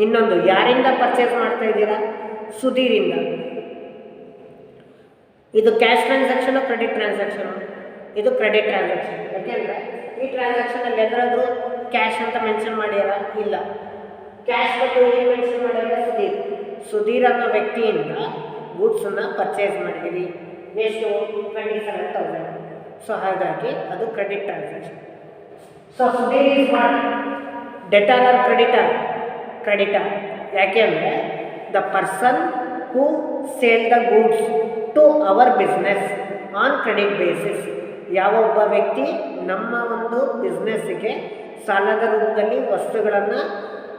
ಇನ್ನೊಂದು ಯಾರಿಂದ ಪರ್ಚೇಸ್ ಮಾಡ್ತಾ ಇದ್ದೀರಾ, ಸುಧೀರಿಂದ. ಇದು ಕ್ಯಾಶ್ ಟ್ರಾನ್ಸಾಕ್ಷನು, ಕ್ರೆಡಿಟ್ ಟ್ರಾನ್ಸಾಕ್ಷನು, ಇದು ಕ್ರೆಡಿಟ್ ಟ್ರಾನ್ಸಾಕ್ಷನ್. ಯಾಕೆಂದರೆ ಈ ಟ್ರಾನ್ಸಾಕ್ಷನಲ್ಲಿ ಎಲ್ಲಾದರೂ ಕ್ಯಾಶ್ ಅಂತ ಮೆನ್ಷನ್ ಮಾಡ್ಯಾರ, ಇಲ್ಲ. ಕ್ಯಾಶ್ ಬಗ್ಗೆ ಏನು ಮೆನ್ಷನ್ ಮಾಡ್ಯಾರ, ಸುಧೀರ್ ಅನ್ನೋ ವ್ಯಕ್ತಿಯಿಂದ ಗೂಡ್ಸನ್ನು ಪರ್ಚೇಸ್ ಮಾಡಿದ್ದೀವಿ. ಎಷ್ಟು, 27,000. ಸೊ ಹಾಗಾಗಿ ಅದು credit transaction. So Sudhir is what, debtor or creditor, creditor. ಯಾಕೆ ಅಂದರೆ the person who sale the goods to our business on credit basis. ಯಾವ ಒಬ್ಬ ವ್ಯಕ್ತಿ ನಮ್ಮ ಒಂದು ಬಿಸ್ನೆಸ್ಸಿಗೆ ಸಾಲದ ರೂಪದಲ್ಲಿ ವಸ್ತುಗಳನ್ನು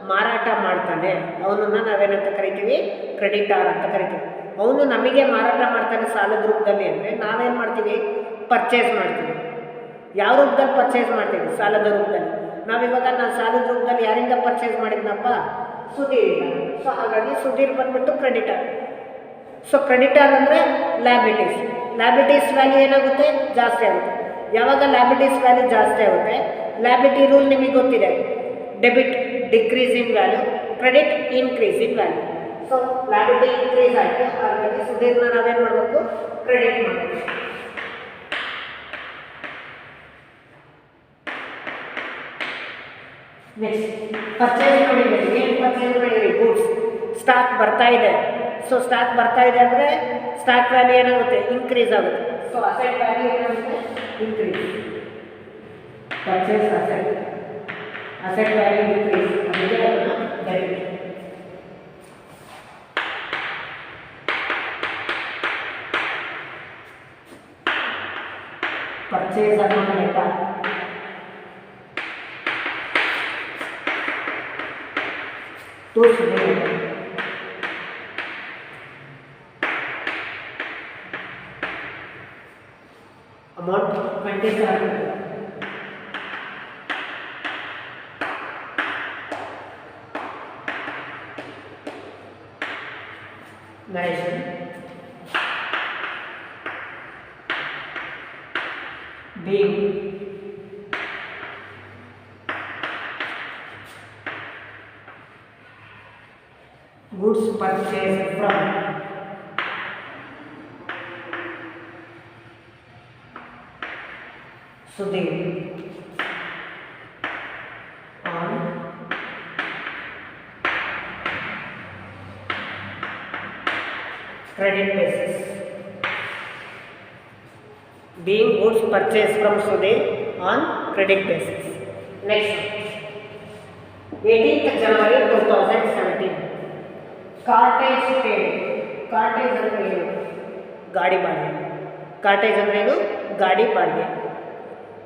ಮಾರಾಟ ಮಾಡ್ತಾನೆ, ಅವನನ್ನು ನಾವೇನಂತ ಕರಿತೀವಿ, ಕ್ರೆಡಿಟಾರ್ ಅಂತ ಕರಿತೀವಿ. ಅವನು ನಮಗೆ ಮಾರಾಟ ಮಾಡ್ತಾನೆ ಸಾಲದ ರೂಪದಲ್ಲಿ ಅಂದರೆ ನಾವೇನು ಮಾಡ್ತೀವಿ, ಪರ್ಚೇಸ್ ಮಾಡ್ತೀವಿ. ಯಾವ ರೂಪದಲ್ಲಿ ಪರ್ಚೇಸ್ ಮಾಡ್ತೀವಿ, ಸಾಲದ ರೂಪದಲ್ಲಿ. ನಾವಿವಾಗ ನಾನು ಸಾಲದ ರೂಪದಲ್ಲಿ ಯಾರಿಂದ ಪರ್ಚೇಸ್ ಮಾಡಿದ್ನಪ್ಪ, ಸುಧೀರಿಂದ. ಸೊ ಹಾಗಾಗಿ ಸುಧೀರ್ ಬಂದ್ಬಿಟ್ಟು ಕ್ರೆಡಿಟರ್. ಸೊ ಕ್ರೆಡಿಟರ್ ಅಂದರೆ ಲ್ಯಾಬಿಲಿಟೀಸ್ ವ್ಯಾಲ್ಯೂ ಏನಾಗುತ್ತೆ, ಜಾಸ್ತಿ ಆಗುತ್ತೆ. ಯಾವಾಗ ಲ್ಯಾಬಿಲಿಟೀಸ್ ವ್ಯಾಲ್ಯೂ ಜಾಸ್ತಿ ಆಗುತ್ತೆ, ಲ್ಯಾಬಿಲಿಟಿ ರೂಲ್ ನಿಮಗೆ ಗೊತ್ತಿದೆ, debit decrease in value, credit increase in value. So liability increase ಆಯಿತು, ಹಾಗಾಗಿ ಸುಧೀರ್ನ ನಾವೇನು ಮಾಡಬೇಕು, ಕ್ರೆಡಿಟ್ ಮಾಡಬೇಕು. ನೆಕ್ಸ್ಟ್ ಪರ್ಚೇಸ್ ಮಾಡಿದ್ದೀವಿ. ಏನು ಪರ್ಚೇಸ್ ಮಾಡಿದ್ದೀವಿ, ಗೂಡ್ಸ್. ಸ್ಟಾಕ್ ಬರ್ತಾ ಇದೆ. ಸೊ ಸ್ಟಾಕ್ ಬರ್ತಾ ಇದೆ ಅಂದರೆ ಸ್ಟಾಕ್ ವ್ಯಾಲ್ಯೂ ಏನಾಗುತ್ತೆ, ಇನ್ಕ್ರೀಸ್ ಆಗುತ್ತೆ. ಸೊ ಅಸೆಟ್ ವ್ಯಾಲ್ಯೂ ಏನಾಗುತ್ತೆ, increase. Purchase asset value increase, ಅದಕ್ಕೆ ಅದನ್ನು debit. Purchase account debtor, to Sudhir. Amount 27. narration. Being goods purchased from Sudhir on credit basis. Being goods purchased from Sudhir on credit basis. Next one. 18th January 2017. Cartage paid. Cartage ಅಂದ್ರೆ ಏನು? ಗಾಡಿ ಬಾಡಿಗೆ. ಕಾರ್ಟೇಜ್ ಅಂದ್ರೆ ಏನು? ಗಾಡಿ ಬಾಡಿಗೆ.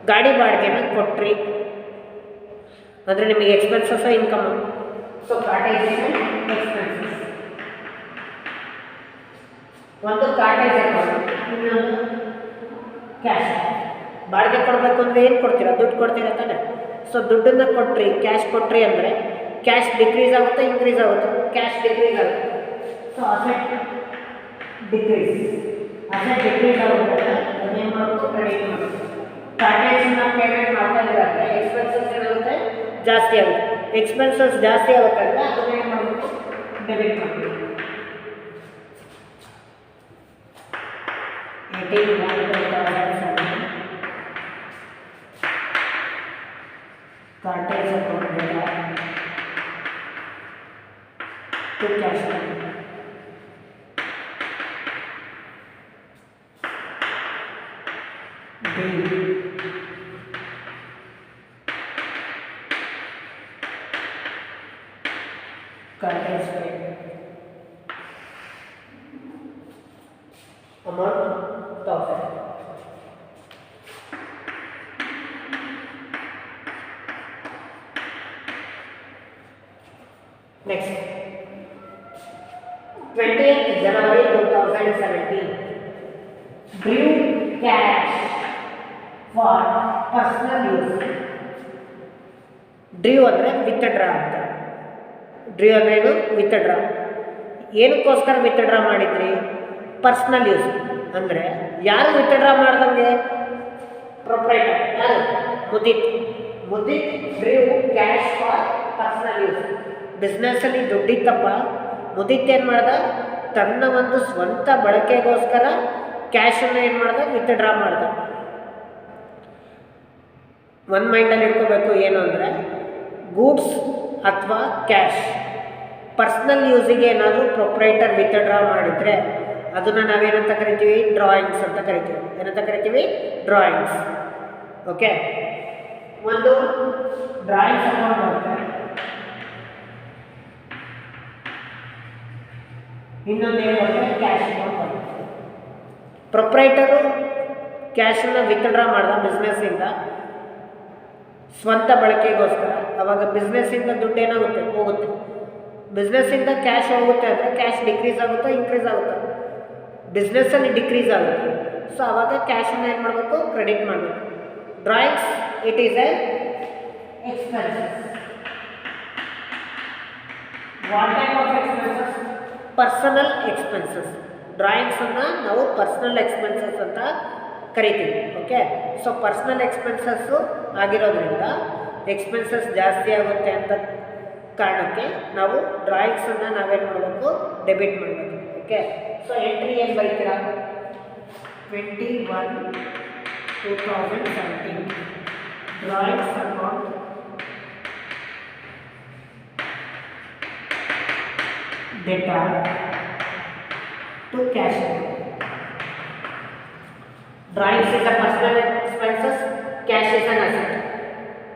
ಗಾಡಿ ಬಾಡಿಗೆನ ಕೊಟ್ರಿ ಅಂದರೆ ನಿಮಗೆ ಎಕ್ಸ್ಪೆನ್ಸಸ್ ಇನ್ಕಮ್. So ಕಾರ್ಟೇಜ್ expenses. ಒಂದು ಕಾರ್ಟೇಜ್ ಅಕೌಂಟ್, ಇನ್ನೊಂದು ಕ್ಯಾಶ್. ಬಾಡಿಗೆ ಕೊಡಬೇಕು ಅಂದರೆ ಏನು ಕೊಡ್ತೀರಾ? ದುಡ್ಡು ಕೊಡ್ತೀರಾ ತಾನೆ. ಸೊ ದುಡ್ಡನ್ನು ಕೊಟ್ರಿ, ಕ್ಯಾಶ್ ಕೊಟ್ರಿ ಅಂದರೆ ಕ್ಯಾಶ್ ಡಿಕ್ರೀಸ್ ಆಗುತ್ತೆ, ಇನ್ಕ್ರೀಸ್ ಆಗುತ್ತೆ? ಕ್ಯಾಶ್ ಡಿಕ್ರೀಸ್ ಆಗುತ್ತೆ. So asset decrease. Asset decrease ಆಗುತ್ತೆ, ಅದೇನು ಮಾಡಬೇಕು? ಕ್ರೆಡಿಟ್ ಮಾಡಬೇಕು. ಕಾರ್ಟೇಜ್ನ ಪೇಮೆಂಟ್ ಮಾಡ್ತಾ ಇದ್ದಾರೆ, ಎಕ್ಸ್ಪೆನ್ಸಸ್ ಏನಾಗುತ್ತೆ? ಜಾಸ್ತಿ ಆಗುತ್ತೆ. ಎಕ್ಸ್ಪೆನ್ಸಸ್ ಜಾಸ್ತಿ ಆಗುತ್ತೆ ಅಂದರೆ ಅದನ್ನ ಏನು ಮಾಡಬೇಕು? ಡೆಬಿಟ್ ಮಾಡಬೇಕು. 18/1/2007 Cartage account data to cash flow. Cartage paid. Amount 1000. Next, 20th January 2017. Drew cash for personal use. ಡ್ರೀವ್ ಅಂದರೆ ವಿತ್ಡ್ರಾ ಅಂತ. ಡ್ರೀವ್ ಅಂದರೆ ಏನು? ವಿತ್ಡ್ರಾ. ಏನಕ್ಕೋಸ್ಕರ ವಿತ್ಡ್ರಾ ಮಾಡಿದ್ರಿ? Personal use. ಅಂದರೆ ಯಾರು ವಿತ್ಡ್ರಾ ಮಾಡ್ದಂಗೆ? ಪ್ರೊಪ್ರೈಟರ್. ಯಾರು? Mudit. Mudit drew cash for personal use. ಬಿಸ್ನೆಸ್ಸಲ್ಲಿ ದುಡ್ಡಿತ್ತಪ್ಪ, ಮುದಿತ್ ಏನು ಮಾಡ್ದ? ತನ್ನ ಒಂದು ಸ್ವಂತ ಬಳಕೆಗೋಸ್ಕರ ಕ್ಯಾಶನ್ನು ಏನು ಮಾಡ್ದ? ವಿತ್ಡ್ರಾ ಮಾಡ್ದ. ಒಂದು ಮೈಂಡಲ್ಲಿ ಇಟ್ಕೋಬೇಕು ಏನು ಅಂದರೆ, ಗೂಡ್ಸ್ ಅಥವಾ ಕ್ಯಾಶ್ ಪರ್ಸ್ನಲ್ ಯೂಸಿಗೆ ಏನಾದರೂ ಪ್ರೊಪ್ರೈಟರ್ ವಿತ್ಡ್ರಾ ಮಾಡಿದರೆ ಅದನ್ನು ನಾವೇನಂತ ಕರಿತೀವಿ? ಡ್ರಾಯಿಂಗ್ಸ್ ಅಂತ ಕರಿತೀವಿ. ಏನಂತ ಕರಿತೀವಿ? ಡ್ರಾಯಿಂಗ್ಸ್. ಓಕೆ, ಒಂದು ಡ್ರಾಯಿಂಗ್ಸ್ ಅಕೌಂಟ್ ಬರುತ್ತೆ, ಇನ್ನೊಂದು ಏನು ಬರುತ್ತೆ? ಕ್ಯಾಶ್ ಅಕೌಂಟ್ ಬರುತ್ತೆ. ಪ್ರೊಪ್ರೈಟರು ಕ್ಯಾಶನ್ನು ವಿತ್ಡ್ರಾ ಮಾಡ್ದ ಬಿಸ್ನೆಸ್ಸಿಂದ ಸ್ವಂತ ಬಳಕೆಗೋಸ್ಕರ. ಆವಾಗ ಬಿಸ್ನೆಸ್ಸಿಂದ ದುಡ್ಡು ಏನಾಗುತ್ತೆ? ಹೋಗುತ್ತೆ. ಬಿಸ್ನೆಸ್ಸಿಂದ ಕ್ಯಾಶ್ ಹೋಗುತ್ತೆ ಅಂದರೆ ಕ್ಯಾಶ್ ಡಿಕ್ರೀಸ್ ಆಗುತ್ತಾ, ಇನ್ಕ್ರೀಸ್ ಆಗುತ್ತಾ? ಬಿಸ್ನೆಸ್ಸಲ್ಲಿ ಡಿಕ್ರೀಸ್ ಆಗುತ್ತೆ. ಸೊ ಆವಾಗ ಕ್ಯಾಶನ್ನು ಏನು ಮಾಡಬೇಕು? ಕ್ರೆಡಿಟ್ ಮಾಡಬೇಕು. Drawings it is a expenses. What type of expenses? Personal expenses. ಡ್ರಾಯಿಂಗ್ಸನ್ನು ನಾವು ಪರ್ಸನಲ್ ಎಕ್ಸ್ಪೆನ್ಸಸ್ ಅಂತ ಕರಿತೀವಿ. ಓಕೆ, ಸೊ ಪರ್ಸನಲ್ ಎಕ್ಸ್ಪೆನ್ಸಸ್ಸು ಆಗಿರೋದ್ರಿಂದ ಎಕ್ಸ್ಪೆನ್ಸಸ್ ಜಾಸ್ತಿ ಆಗುತ್ತೆ ಅಂತ ಕಾರಣಕ್ಕೆ ನಾವು ಡ್ರಾಯಿಂಗ್ಸನ್ನು ನಾವೇನು ಮಾಡಬೇಕು? ಡೆಬಿಟ್ ಮಾಡಬೇಕು. ಓಕೆ, ಸೊ ಎಂಟ್ರಿ ಏನು ಬರೀತೀರಾ? 21/2017 drawings account debtor to cash account. Drawings is a personal expenses, cash is an asset.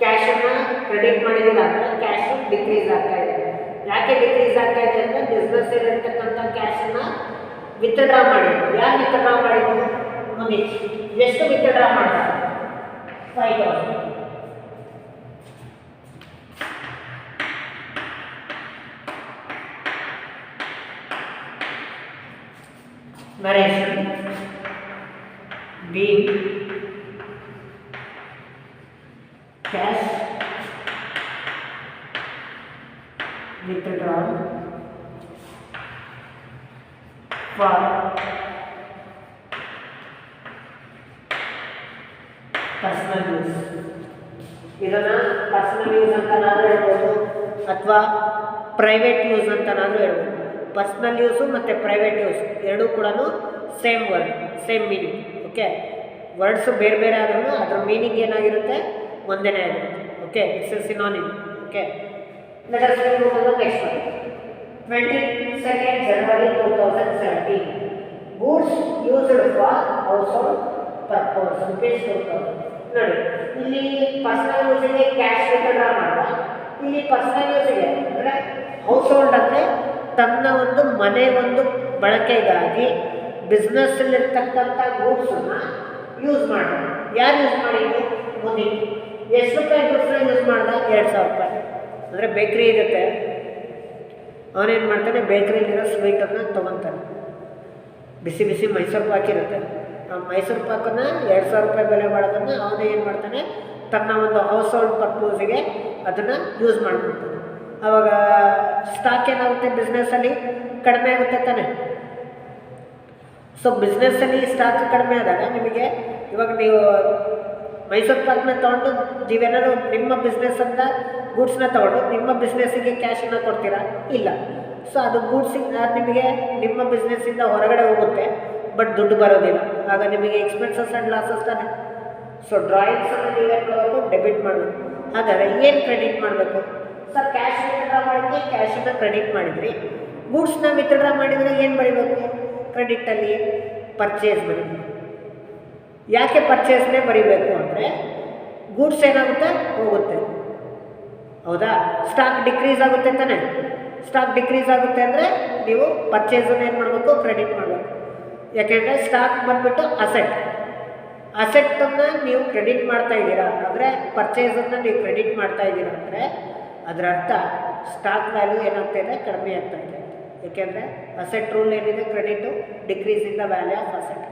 ಕ್ಯಾಶನ್ನು ಕ್ರೆಡಿಟ್ ಮಾಡಿದಿಲ್ಲ ಅಂದರೆ ಕ್ಯಾಶು ಡಿಕ್ರೀಸ್ ಆಗ್ತಾ ಇದೆ. ಯಾಕೆ ಡಿಕ್ರೀಸ್ ಆಗ್ತಾ ಇದೆ ಅಂದರೆ ಬಿಸ್ನೆಸ್ ಇರತಕ್ಕಂಥ ಕ್ಯಾಶನ್ನು ವಿತ್ಡ್ರಾ ಮಾಡಿದ್ರು. ಯಾರು ವಿತ್ಡ್ರಾ ಮಾಡಿದ್ರು? ಮುಂದೆ ಎಷ್ಟು ವಿತ್ಡ್ರಾ ಮಾಡ್ತಾರೆ? 5000. Narration being cash withdrawn for personal use. ಇದನ್ನು ಪರ್ಸನಲ್ ಯೂಸ್ ಅಂತನಾದರೂ ಹೇಳ್ಬೋದು ಅಥವಾ ಪ್ರೈವೇಟ್ ಯೂಸ್ ಅಂತನಾದರೂ ಹೇಳ್ಬೋದು. ಪರ್ಸನಲ್ ಯೂಸು ಮತ್ತು ಪ್ರೈವೇಟ್ ಯೂಸ್ ಎರಡೂ ಕೂಡ same word, same meaning. Okay, words ಬೇರೆ ಬೇರೆ ಆದ್ರೂ ಅದರ ಮೀನಿಂಗ್ ಏನಾಗಿರುತ್ತೆ? ಒಂದೇ ಆಗಿರುತ್ತೆ. Okay, it's a synonym. Okay, let us move to the next one. 22nd January 2017 household purpose rupees 2000. ನೋಡಿ ಇಲ್ಲಿ ಪರ್ಸನಲ್ ಯೂಸಿಗೆ ಕ್ಯಾಶ್ ವಿತ್ಡ್ರಾ ಮಾಡುವ, ಇಲ್ಲಿ ಪರ್ಸನಲ್ ಯೂಸಿಗೆ ಅಂದರೆ ಹೌಸ್ ಹೋಲ್ಡ್ ಅಂದರೆ ತನ್ನ ಒಂದು ಮನೆ ಒಂದು ಬಳಕೆಗಾಗಿ ಬಿಸ್ನೆಸ್ಸಲ್ಲಿರ್ತಕ್ಕಂಥ ಗೂಡ್ಸನ್ನು ಯೂಸ್ ಮಾಡೋದು. ಯಾರು ಯೂಸ್ ಮಾಡಿದ್ದು? ಮುದಿ. ಎಷ್ಟು ರೂಪಾಯಿ ಗೂಡ್ಸ್ನ ಯೂಸ್ ಮಾಡ್ದ? 2000 ರೂಪಾಯಿ. ಅಂದರೆ ಬೇಕ್ರಿ ಇರುತ್ತೆ, ಅವನೇನು ಮಾಡ್ತಾನೆ, ಬೇಕ್ರಿಲಿರೋ ಸ್ವೀಟನ್ನು ತೊಗೊತಾನೆ, ಬಿಸಿ ಬಿಸಿ ಮೈಸೂರು ಪಾಕ್ ಇರುತ್ತೆ, ಆ ಮೈಸೂರು ಪಾಕನ್ನು 2000 ರೂಪಾಯಿ ಬೆಲೆ ಮಾಡೋದನ್ನು ಅವನೇ ಏನು ಮಾಡ್ತಾನೆ, ತನ್ನ ಒಂದು ಹೌಸ್ ಹೋಲ್ಡ್ ಪರ್ಪೋಸಿಗೆ ಅದನ್ನು ಯೂಸ್ ಮಾಡ್ಕೊಳ್ತಾನೆ. ಆವಾಗ ಸ್ಟಾಕ್ ಏನಾಗುತ್ತೆ, ಬಿಸ್ನೆಸ್ಸಲ್ಲಿ ಕಡಿಮೆ ಆಗುತ್ತೆ ತಾನೆ. ಸೊ ಬಿಸ್ನೆಸ್ಸಲ್ಲಿ ಸ್ಟಾಕ್ ಕಡಿಮೆ ಆದಾಗ ನಿಮಗೆ ಇವಾಗ ನೀವು ಮೈಸೂರು ಪಾಕ್ನ ತೊಗೊಂಡು ನೀವೇನಾದ್ರು ನಿಮ್ಮ ಬಿಸ್ನೆಸ್ ಅಂತ ಗೂಡ್ಸ್ನ ತೊಗೊಂಡು ನಿಮ್ಮ ಬಿಸ್ನೆಸ್ಸಿಗೆ ಕ್ಯಾಶನ್ನು ಕೊಡ್ತೀರಾ? ಇಲ್ಲ. ಸೊ ಅದು ಗೂಡ್ಸಿಂದ ನಿಮಗೆ ನಿಮ್ಮ ಬಿಸ್ನೆಸ್ಸಿಂದ ಹೊರಗಡೆ ಹೋಗುತ್ತೆ, ಬಟ್ ದುಡ್ಡು ಬರೋದಿಲ್ಲ. ಆಗ ನಿಮಗೆ ಎಕ್ಸ್ಪೆನ್ಸಸ್ ಆ್ಯಂಡ್ ಲಾಸಸ್ ತಾನೆ. ಸೊ ಡ್ರಾಯಿಂಗ್ಸನ್ನು ನೀವೇನು ಮಾಡಬೇಕು? ಡೆಬಿಟ್ ಮಾಡಬೇಕು. ಹಾಗಾದರೆ ಏನು ಕ್ರೆಡಿಟ್ ಮಾಡಬೇಕು? ಸರ್ ಕ್ಯಾಶ್ ವಿತ್ಡ್ರಾ ಮಾಡಿದ್ರಿ, ಕ್ಯಾಶನ್ನು ಕ್ರೆಡಿಟ್ ಮಾಡಿದ್ರಿ. ಗೂಡ್ಸ್ನ ವಿತ್ಡ್ರಾ ಮಾಡಿದರೆ ಏನು ಬರೀಬೇಕು? ಕ್ರೆಡಿಟಲ್ಲಿ ಪರ್ಚೇಸ್ ಬರೀಬೇಕು. ಯಾಕೆ ಪರ್ಚೇಸ್ನೇ ಬರೀಬೇಕು ಅಂದರೆ ಗೂಡ್ಸ್ ಏನಾಗುತ್ತೆ? ಹೋಗುತ್ತೆ. ಹೌದಾ? ಸ್ಟಾಕ್ ಡಿಕ್ರೀಸ್ ಆಗುತ್ತೆ ತಾನೆ. ಸ್ಟಾಕ್ ಡಿಕ್ರೀಸ್ ಆಗುತ್ತೆ ಅಂದರೆ ನೀವು ಪರ್ಚೇಸನ್ನು ಏನು ಮಾಡಬೇಕು? ಕ್ರೆಡಿಟ್ ಮಾಡಬೇಕು. ಯಾಕೆಂದರೆ ಸ್ಟಾಕ್ ಬಂದುಬಿಟ್ಟು ಅಸೆಟ್ಟನ್ನು ನೀವು ಕ್ರೆಡಿಟ್ ಮಾಡ್ತಾ ಇದ್ದೀರಾ ಅಂದರೆ ಪರ್ಚೇಸನ್ನು ನೀವು ಕ್ರೆಡಿಟ್ ಮಾಡ್ತಾ ಇದ್ದೀರಾ ಅಂದರೆ ಅದರ ಅರ್ಥ ಸ್ಟಾಕ್ ವ್ಯಾಲ್ಯೂ ಏನಾಗ್ತಾ ಇದೆ? ಕಡಿಮೆ ಆಗ್ತಾ ಇದೆ. ಏಕೆಂದರೆ ಅಸೆಟ್ ರೂಲ್ ಏನಿದೆ? Credit decrease in the value of asset.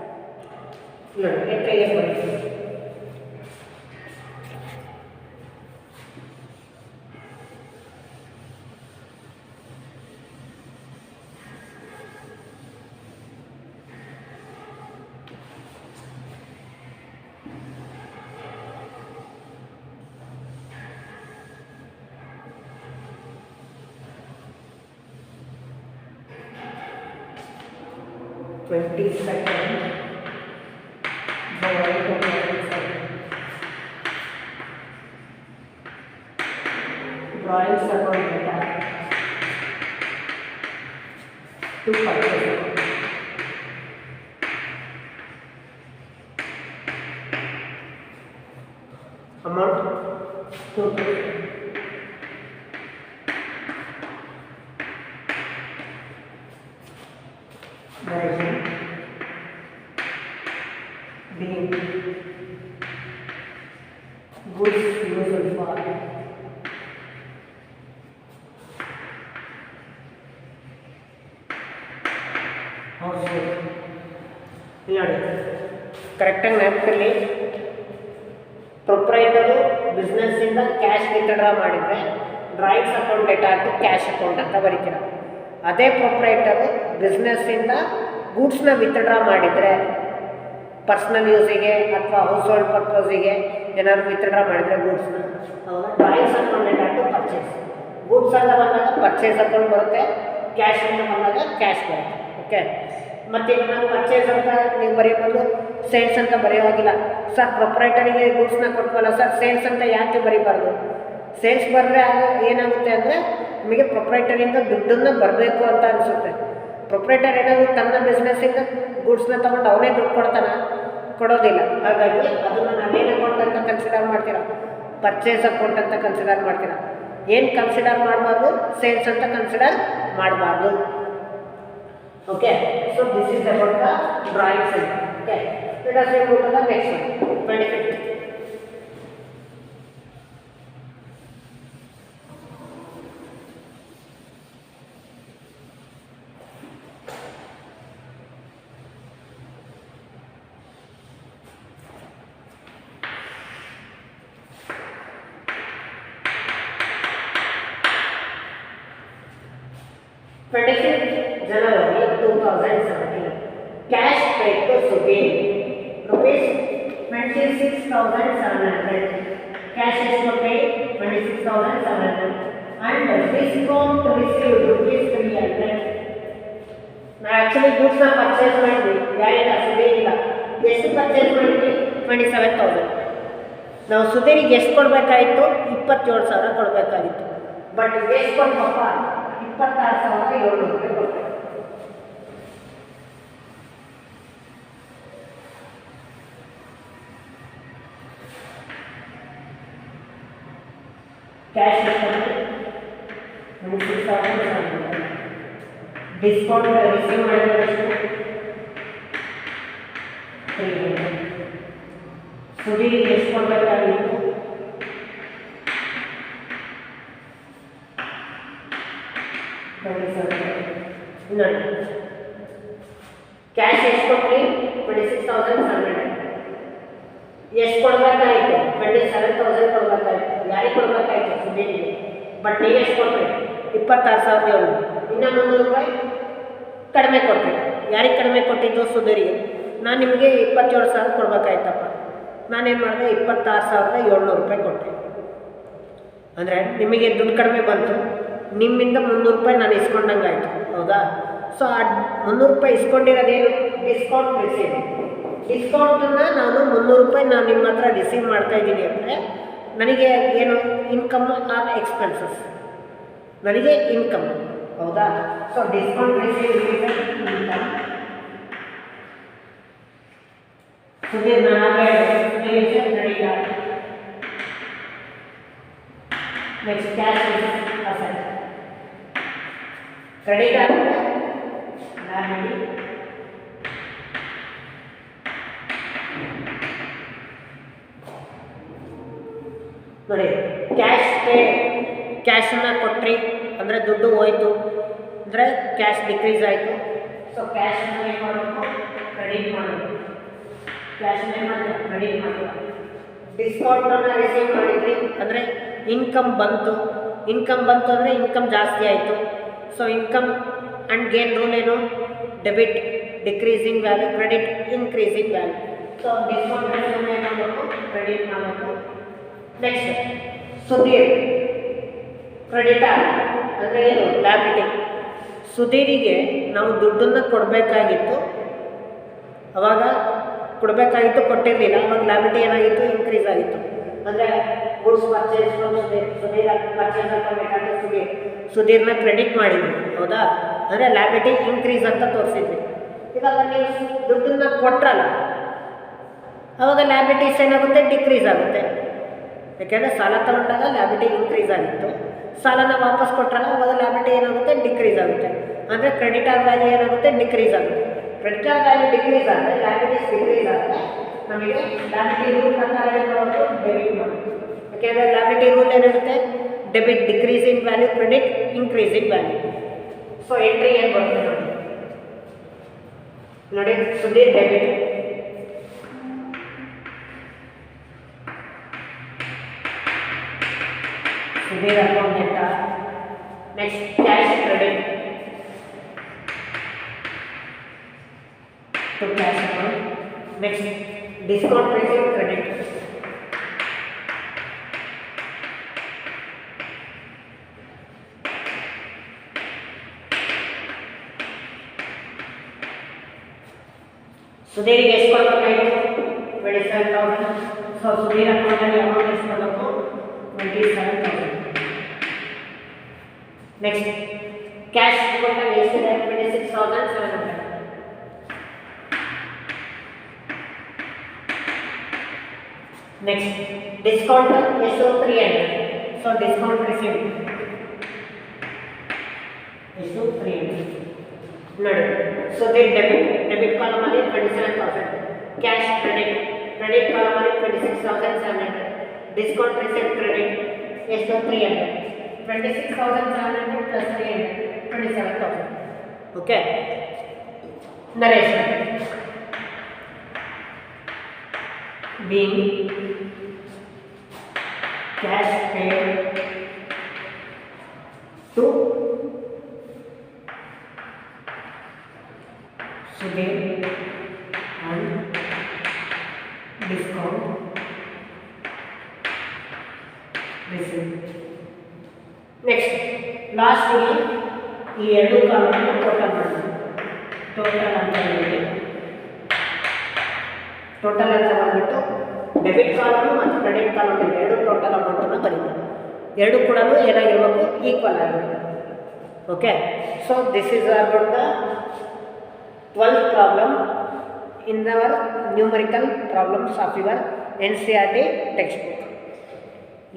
Drawings about data to purchase. Amount 2. Direction being goods used for ನೋಡಿ ಕರೆಕ್ಟಾಗಿ ನೆನಪಲ್ಲಿ ಪ್ರೊಪ್ರೈಟರು ಬಿಸ್ನೆಸ್ಸಿಂದ ಕ್ಯಾಶ್ ವಿತ್ಡ್ರಾ ಮಾಡಿದರೆ drawings account debtor to cash account ಅಂತ ಬರೀತೀರ. ಅದೇ ಪ್ರೊಪ್ರೈಟರು ಬಿಸ್ನೆಸ್ಸಿಂದ ಗೂಡ್ಸ್ನ ವಿತ್ಡ್ರಾ ಮಾಡಿದರೆ ಪರ್ಸ್ನಲ್ ಯೂಸಿಗೆ ಅಥವಾ ಹೌಸ್ ಹೋಲ್ಡ್ ಪರ್ಪೋಸಿಗೆ ಏನಾದ್ರು ವಿತ್ಡ್ರಾ ಮಾಡಿದರೆ ಗೂಡ್ಸ್ನ drawings account debtor to purchase. Goods ಅಂತ ಬಂದಾಗ ಪರ್ಚೇಸ್ ಅಕೌಂಟ್ ಬರುತ್ತೆ, ಕ್ಯಾಶ್ ಅಂತ ಬಂದಾಗ ಕ್ಯಾಶ್ ಬರುತ್ತೆ. ಓಕೆ. ಮತ್ತು ಈಗ ನಾವು ಪರ್ಚೇಸ್ ಅಂತ ನೀವು ಬರೆಯೋ ಬದಲು ಸೇಲ್ಸ್ ಅಂತ ಬರೆಯೋವಾಗಿಲ್ಲ. ಸರ್ ಪ್ರೊಪ್ರೈಟರಿಗೆ ಗೂಡ್ಸ್ನ ಕೊಟ್ವಲ್ಲ ಸರ್, ಸೇಲ್ಸ್ ಅಂತ ಯಾಕೆ ಬರೀಬಾರ್ದು? ಸೇಲ್ಸ್ ಬರೆದ್ರೆ ಏನಾಗುತ್ತೆ ಅಂದರೆ ನಿಮಗೆ ಪ್ರೊಪ್ರೈಟರಿಂದ ದುಡ್ಡನ್ನು ಬರಬೇಕು ಅಂತ ಅನಿಸುತ್ತೆ. ಪ್ರೊಪ್ರೈಟರ್ ಏನಾದರೂ ತನ್ನ ಬಿಸ್ನೆಸ್ಸಿಂದ ಗೂಡ್ಸ್ನ ತೊಗೊಂಡು ಅವನೇ ದುಡ್ಡು ಕೊಡ್ತಾನೆ? ಕೊಡೋದಿಲ್ಲ. ಹಾಗಾಗಿ ಅದನ್ನು ನಾವೇನು ಅಕೌಂಟ್ ಅಂತ ಕನ್ಸಿಡರ್ ಮಾಡ್ತೀರಾ? ಪರ್ಚೇಸ್ ಅಕೌಂಟ್ ಅಂತ ಕನ್ಸಿಡರ್ ಮಾಡ್ತೀರಾ. ಏನು ಕನ್ಸಿಡರ್ ಮಾಡಬಾರ್ದು? ಸೇಲ್ಸ್ ಅಂತ ಕನ್ಸಿಡರ್ ಮಾಡಬಾರ್ದು. Okay, so this is about the drawing center. Okay, let us move to the next one. 25. January 2017. Cash paid to Subin rupees 26,700. Cash is to pay 26,700 and discount received rupees 300. ನಾವು actually ಗೂಡ್ಸ್ನ purchase ಮಾಡಿದ್ವಿ, ಯಾರಿಗೆ ಸುಧೀರ್ ಇಲ್ಲ. ಎಷ್ಟು purchase ಮಾಡಿದ್ವಿ? 27,000. ನಾವು ಸುಧೀರಿಗೆ ಎಷ್ಟು ಕೊಡಬೇಕಾಗಿತ್ತು? 27,000 ಕೊಡಬೇಕಾಗಿತ್ತು. ಬಟ್ ಎಷ್ಟು ಕೊಡ್ಬೇಕಪ್ಪ? 26,700 ರೂಪಾಯಿ ಕೊಡ್ಬೇಕು. ಕ್ಯಾಶ್ ಎಷ್ಟಂದರೆ 26,700. ಡಿಸ್ಕೌಂಟ್ ರಿಸೀವ್ ಮಾಡಿದ್ರೆ ಎಷ್ಟು 300. ಸುದೀರಿಗೆ ಎಷ್ಟು ಕೊಡಬೇಕಾಗಿತ್ತು ನೋಡಿ ಕ್ಯಾಶ್ ಎಷ್ಟು ಕೊಟ್ರಿ 26,700. ಎಷ್ಟು ಕೊಡಬೇಕಾಯ್ತು 27,000 ಕೊಡಬೇಕಾಯ್ತು. ಯಾರಿಗೆ ಕೊಡಬೇಕಾಯ್ತು ಸುದೀರಿಗೆ. ಬಟ್ ನೀವು ಎಷ್ಟು ಕೊಟ್ರಿ 26,700. ಇನ್ನು 300 ರೂಪಾಯಿ ಕಡಿಮೆ ಕೊಟ್ರಿ. ಯಾರಿಗೆ ಕಡಿಮೆ ಕೊಟ್ಟಿದ್ದು ಸುದೀರಿಗೆ. ನಾನು ನಿಮಗೆ 27,000 ಕೊಡಬೇಕಾಯ್ತಪ್ಪ. ನಾನೇನು ಮಾಡಿದೆ 26,700 ರೂಪಾಯಿ ಕೊಟ್ಟೆ. ಅಂದರೆ ನಿಮಗೆ ದುಡ್ಡು ಕಡಿಮೆ ಬಂತು, ನಿಮ್ಮಿಂದ 300 ರೂಪಾಯಿ ನಾನು ಇಸ್ಕೊಂಡಂಗೆ ಆಯಿತು. ಹೌದಾ. ಸೊ ಆ 300 ರೂಪಾಯಿ ಇಸ್ಕೊಂಡಿರೋದೇನು ಡಿಸ್ಕೌಂಟ್ ರಿಸೀವ್. ಡಿಸ್ಕೌಂಟನ್ನು ನಾನು 300 ರೂಪಾಯಿ ನಾನು ನಿಮ್ಮ ಹತ್ರ ರಿಸೀವ್ ಮಾಡ್ತಾಯಿದ್ದೀನಿ ಅಂದರೆ ನನಗೆ ಏನು ಇನ್ಕಮ್ ಆರ್ ಎಕ್ಸ್ಪೆನ್ಸಸ್, ನನಗೆ ಇನ್ಕಮ್. ಹೌದಾ. So discount receive income. Sudhir ನಾನು credit. Next cash asset. Credit ಆದರೆ liability, ನೋಡಿ ಕ್ಯಾಶ್ ಪೇ. ಕ್ಯಾಶನ್ನು ಕೊಟ್ರಿ ಅಂದರೆ ದುಡ್ಡು ಹೋಯ್ತು ಅಂದರೆ ಕ್ಯಾಶ್ ಡಿಕ್ರೀಸ್ ಆಯಿತು. ಸೊ ಕ್ಯಾಶನ್ನು ಏನು ಮಾಡಬೇಕು ಕ್ರೆಡಿಟ್ ಮಾಡಬೇಕು. ಕ್ಯಾಶನ್ನ ಏನು ಮಾಡಬೇಕು ಕ್ರೆಡಿಟ್ ಮಾಡಬೇಕು. ಡಿಸ್ಕೌಂಟನ್ನು ರಿಸೀವ್ ಮಾಡಿದ್ರಿ ಅಂದರೆ ಇನ್ಕಮ್ ಬಂತು. ಇನ್ಕಮ್ ಬಂತು ಅಂದರೆ ಇನ್ಕಮ್ ಜಾಸ್ತಿ ಆಯಿತು. So income and gain rule ಏನು debit decreasing value, credit increasing value. So discount receive ಏನು ಮಾಡಬೇಕು ಕ್ರೆಡಿಟ್ ಮಾಡಬೇಕು. ನೆಕ್ಸ್ಟ್ ಸುಧೀರ್ ಕ್ರೆಡಿಟಾರ್ ಅಂದರೆ ಏನು ಲ್ಯಾಬಿಲಿಟಿ. ಸುಧೀರಿಗೆ ನಾವು ದುಡ್ಡನ್ನು ಕೊಡಬೇಕಾಗಿತ್ತು, ಅವಾಗ ಕೊಡಬೇಕಾಗಿತ್ತು ಕೊಟ್ಟಿರಲಿಲ್ಲ. ಅವಾಗ ಲ್ಯಾಬಿಲಿಟಿ ಏನಾಗಿತ್ತು ಇನ್ಕ್ರೀಸ್ ಆಗಿತ್ತು. ಅಂದರೆ ಗುಡ್ಸ್ ಪರ್ಚೇಸ್ ಸುಧೀರ್ ಪರ್ಚೇಸ್ ಆಗಬೇಕಾದ್ರೆ ಸುಧೀರ್ನ ಕ್ರೆಡಿಟ್ ಮಾಡಿದ್ವಿ. ಹೌದಾ. ಅಂದರೆ ಲ್ಯಾಬಿಲಿಟಿ ಇನ್ಕ್ರೀಸ್ ಅಂತ ತೋರಿಸಿದ್ವಿ. ಇವಾಗ ನೀವು ದುಡ್ಡನ್ನು ಕೊಟ್ರಲ್ಲ ಆವಾಗ ಲ್ಯಾಬಿಲಿಟೀಸ್ ಏನಾಗುತ್ತೆ ಡಿಕ್ರೀಸ್ ಆಗುತ್ತೆ. ಯಾಕೆಂದರೆ ಸಾಲ ತಗೊಂಡಾಗ ಲ್ಯಾಬಿಲಿಟಿ ಇನ್ಕ್ರೀಸ್ ಆಗಿತ್ತು, ಸಾಲನ ವಾಪಸ್ ಕೊಟ್ಟರಲ್ಲ ಅವಾಗ ಲ್ಯಾಬಿಲಿಟಿ ಏನಾಗುತ್ತೆ ಡಿಕ್ರೀಸ್ ಆಗುತ್ತೆ. ಅಂದರೆ ಕ್ರೆಡಿಟಾರ್ ವ್ಯಾಲ್ಯೂ ಏನಾಗುತ್ತೆ ಡಿಕ್ರೀಸ್ ಆಗುತ್ತೆ. ಕ್ರೆಡಿಟಾರ್ ವ್ಯಾಲ್ಯೂ ಡಿಕ್ರೀಸ್ ಆದರೆ ಲ್ಯಾಬಿಲಿಟೀಸ್ ಡಿಕ್ರೀಸ್ ಆದರೆ ನಮಗೆ ಲ್ಯಾಬಿಲಿಟಿ ರೂಲ್ ಪ್ರಕಾರ ಏನು ಮಾಡಬೇಕು ಡೆಬಿಟ್ ಮಾಡಬೇಕು. ಯಾಕೆಂದರೆ ಲ್ಯಾಬಿಲಿಟಿ ರೂಲ್ ಏನಿರುತ್ತೆ debit decreasing value, credit increasing value. So entry ಏನು ಬರುತ್ತೆ ನೋಡಿ Sudhir debit, Sudhir account debtor. Next cash credit to cash account. Next discount receive credit. ಸುಧೀರಿಗೆ ಎಷ್ಟು ಕೊಡಬೇಕಾಗಿತ್ತು 27,000. ಸೊ ಸುಧೀರ್ ಅಕೌಂಟಲ್ಲಿ ಅಮೌಂಟ್ ಎಷ್ಟು ಕೊಡಬೇಕು 27,000. ನೆಕ್ಸ್ಟ್ ಕ್ಯಾಶ್ ಅಕೌಂಟಲ್ಲಿ ಎಷ್ಟಿದೆ 26,700. ನೆಕ್ಸ್ಟ್ ಡಿಸ್ಕೌಂಟ್ ಎಷ್ಟು 300. ಸೊ ಡಿಸ್ಕೌಂಟ್ ರಿಸೀವ್ ಎಷ್ಟು 300 ನೋಡಿ. ಸುಧೀರ್ ಡೆಬಿಟ್ ಕಾಲಮಲ್ಲಿ 27,000, ಕ್ಯಾಶ್ ಕ್ರೆಡಿಟ್ ಕಾಲಮಲ್ಲಿ 26,700, ಡಿಸ್ಕೌಂಟ್ ರಿಸೀವ್ ಕ್ರೆಡಿಟ್ ಎಷ್ಟು 300. 26,700 plus 300 27,000. Okay. Naresh being cash paid to Sudhir and discount received. Next last ಈ ಎರಡು ಕಾಲವನ್ನು ಟೋಟಲ್ ಮಾಡಿ. ಟೋಟಲ್ ಅಂತ ಹೇಳಿ ಟೋಟಲ್ ಅಂತ ಬಂದ್ಬಿಟ್ಟು ಡೆಬಿಟ್ ಕಾಲಮ್ ಮತ್ತು ಕ್ರೆಡಿಟ್ ಕಾಲಮ್ ಎರಡು ಟೋಟಲ್ ಅಮೌಂಟನ್ನು ಬರೀಬೇಕು. ಎರಡು ಕೂಡ ಏನಾಗಿರಬೇಕು ಈಕ್ವಲ್ ಆಗಿರಬೇಕು. Okay. So this is about the 12th problem in our numerical problems of your NCERT text book.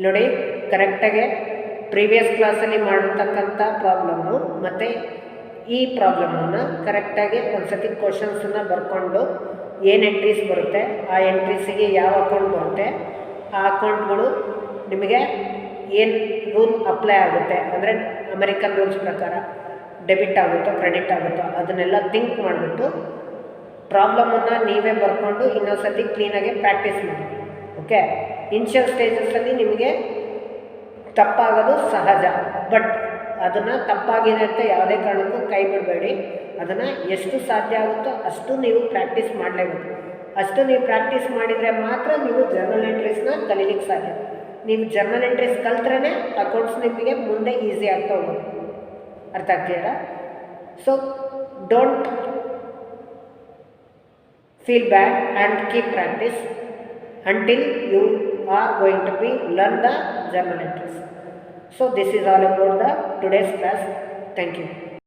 ನೋಡಿ ಕರೆಕ್ಟಾಗಿ ಪ್ರೀವಿಯಸ್ ಕ್ಲಾಸಲ್ಲಿ ಮಾಡಿರ್ತಕ್ಕಂಥ ಪ್ರಾಬ್ಲಮ್ಮು ಮತ್ತು ಈ ಪ್ರಾಬ್ಲಮನ್ನು ಕರೆಕ್ಟಾಗಿ ಒಂದು ಸತಿ ಕ್ವಶನ್ಸನ್ನು ಬರ್ಕೊಂಡು ಏನು ಎಂಟ್ರೀಸ್ ಬರುತ್ತೆ ಆ ಎಂಟ್ರೀಸಿಗೆ ಯಾವ ಅಕೌಂಟ್ ಬರುತ್ತೆ ಆ ಅಕೌಂಟ್ಗಳು ನಿಮಗೆ ಏನು ರೂಲ್ ಅಪ್ಲೈ ಆಗುತ್ತೆ, ಅಂದರೆ ಅಮೆರಿಕನ್ ರೂಲ್ಸ್ ಪ್ರಕಾರ ಡೆಬಿಟ್ ಆಗುತ್ತೋ ಕ್ರೆಡಿಟ್ ಆಗುತ್ತೋ ಅದನ್ನೆಲ್ಲ ಥಿಂಕ್ ಮಾಡಿಬಿಟ್ಟು ಪ್ರಾಬ್ಲಮನ್ನು ನೀವೇ ಬರ್ಕೊಂಡು ಇನ್ನೊಂದು ಸತಿ ಕ್ಲೀನಾಗಿ ಪ್ರಾಕ್ಟೀಸ್ ಮಾಡಿ. ಓಕೆ, ಇನಿಷಿಯಲ್ ಸ್ಟೇಜಸಲ್ಲಿ ನಿಮಗೆ ತಪ್ಪಾಗೋದು ಸಹಜ, ಬಟ್ ಅದನ್ನು ತಪ್ಪಾಗಿದೆ ಅಂತ ಯಾವುದೇ ಕಾರಣಕ್ಕೂ ಕೈ ಬಿಡಬೇಡಿ. ಅದನ್ನು ಎಷ್ಟು ಸಾಧ್ಯ ಆಗುತ್ತೋ ಅಷ್ಟು ನೀವು ಪ್ರಾಕ್ಟೀಸ್ ಮಾಡಲೇಬೇಕು. ಅಷ್ಟು ನೀವು ಪ್ರಾಕ್ಟೀಸ್ ಮಾಡಿದರೆ ಮಾತ್ರ ನೀವು ಜರ್ನಲ್ ಎಂಟ್ರೀಸ್ನ ಕಲೀಲಿಕ್ಕೆ ಸಾಧ್ಯ. ನೀವು ಜರ್ನಲ್ ಎಂಟ್ರೀಸ್ ಕಲ್ತ್ರೇ ಅಕೌಂಟ್ಸ್ ನಿಮಗೆ ಮುಂದೆ ಈಸಿ ಆಗ್ತಾ ಹೋಗೋದು. ಅರ್ಥ ಆಗ್ತೀರಾ? So don't feel bad and keep practice until you are going to be learn the journal entries. So this is all about the today's class. Thank you.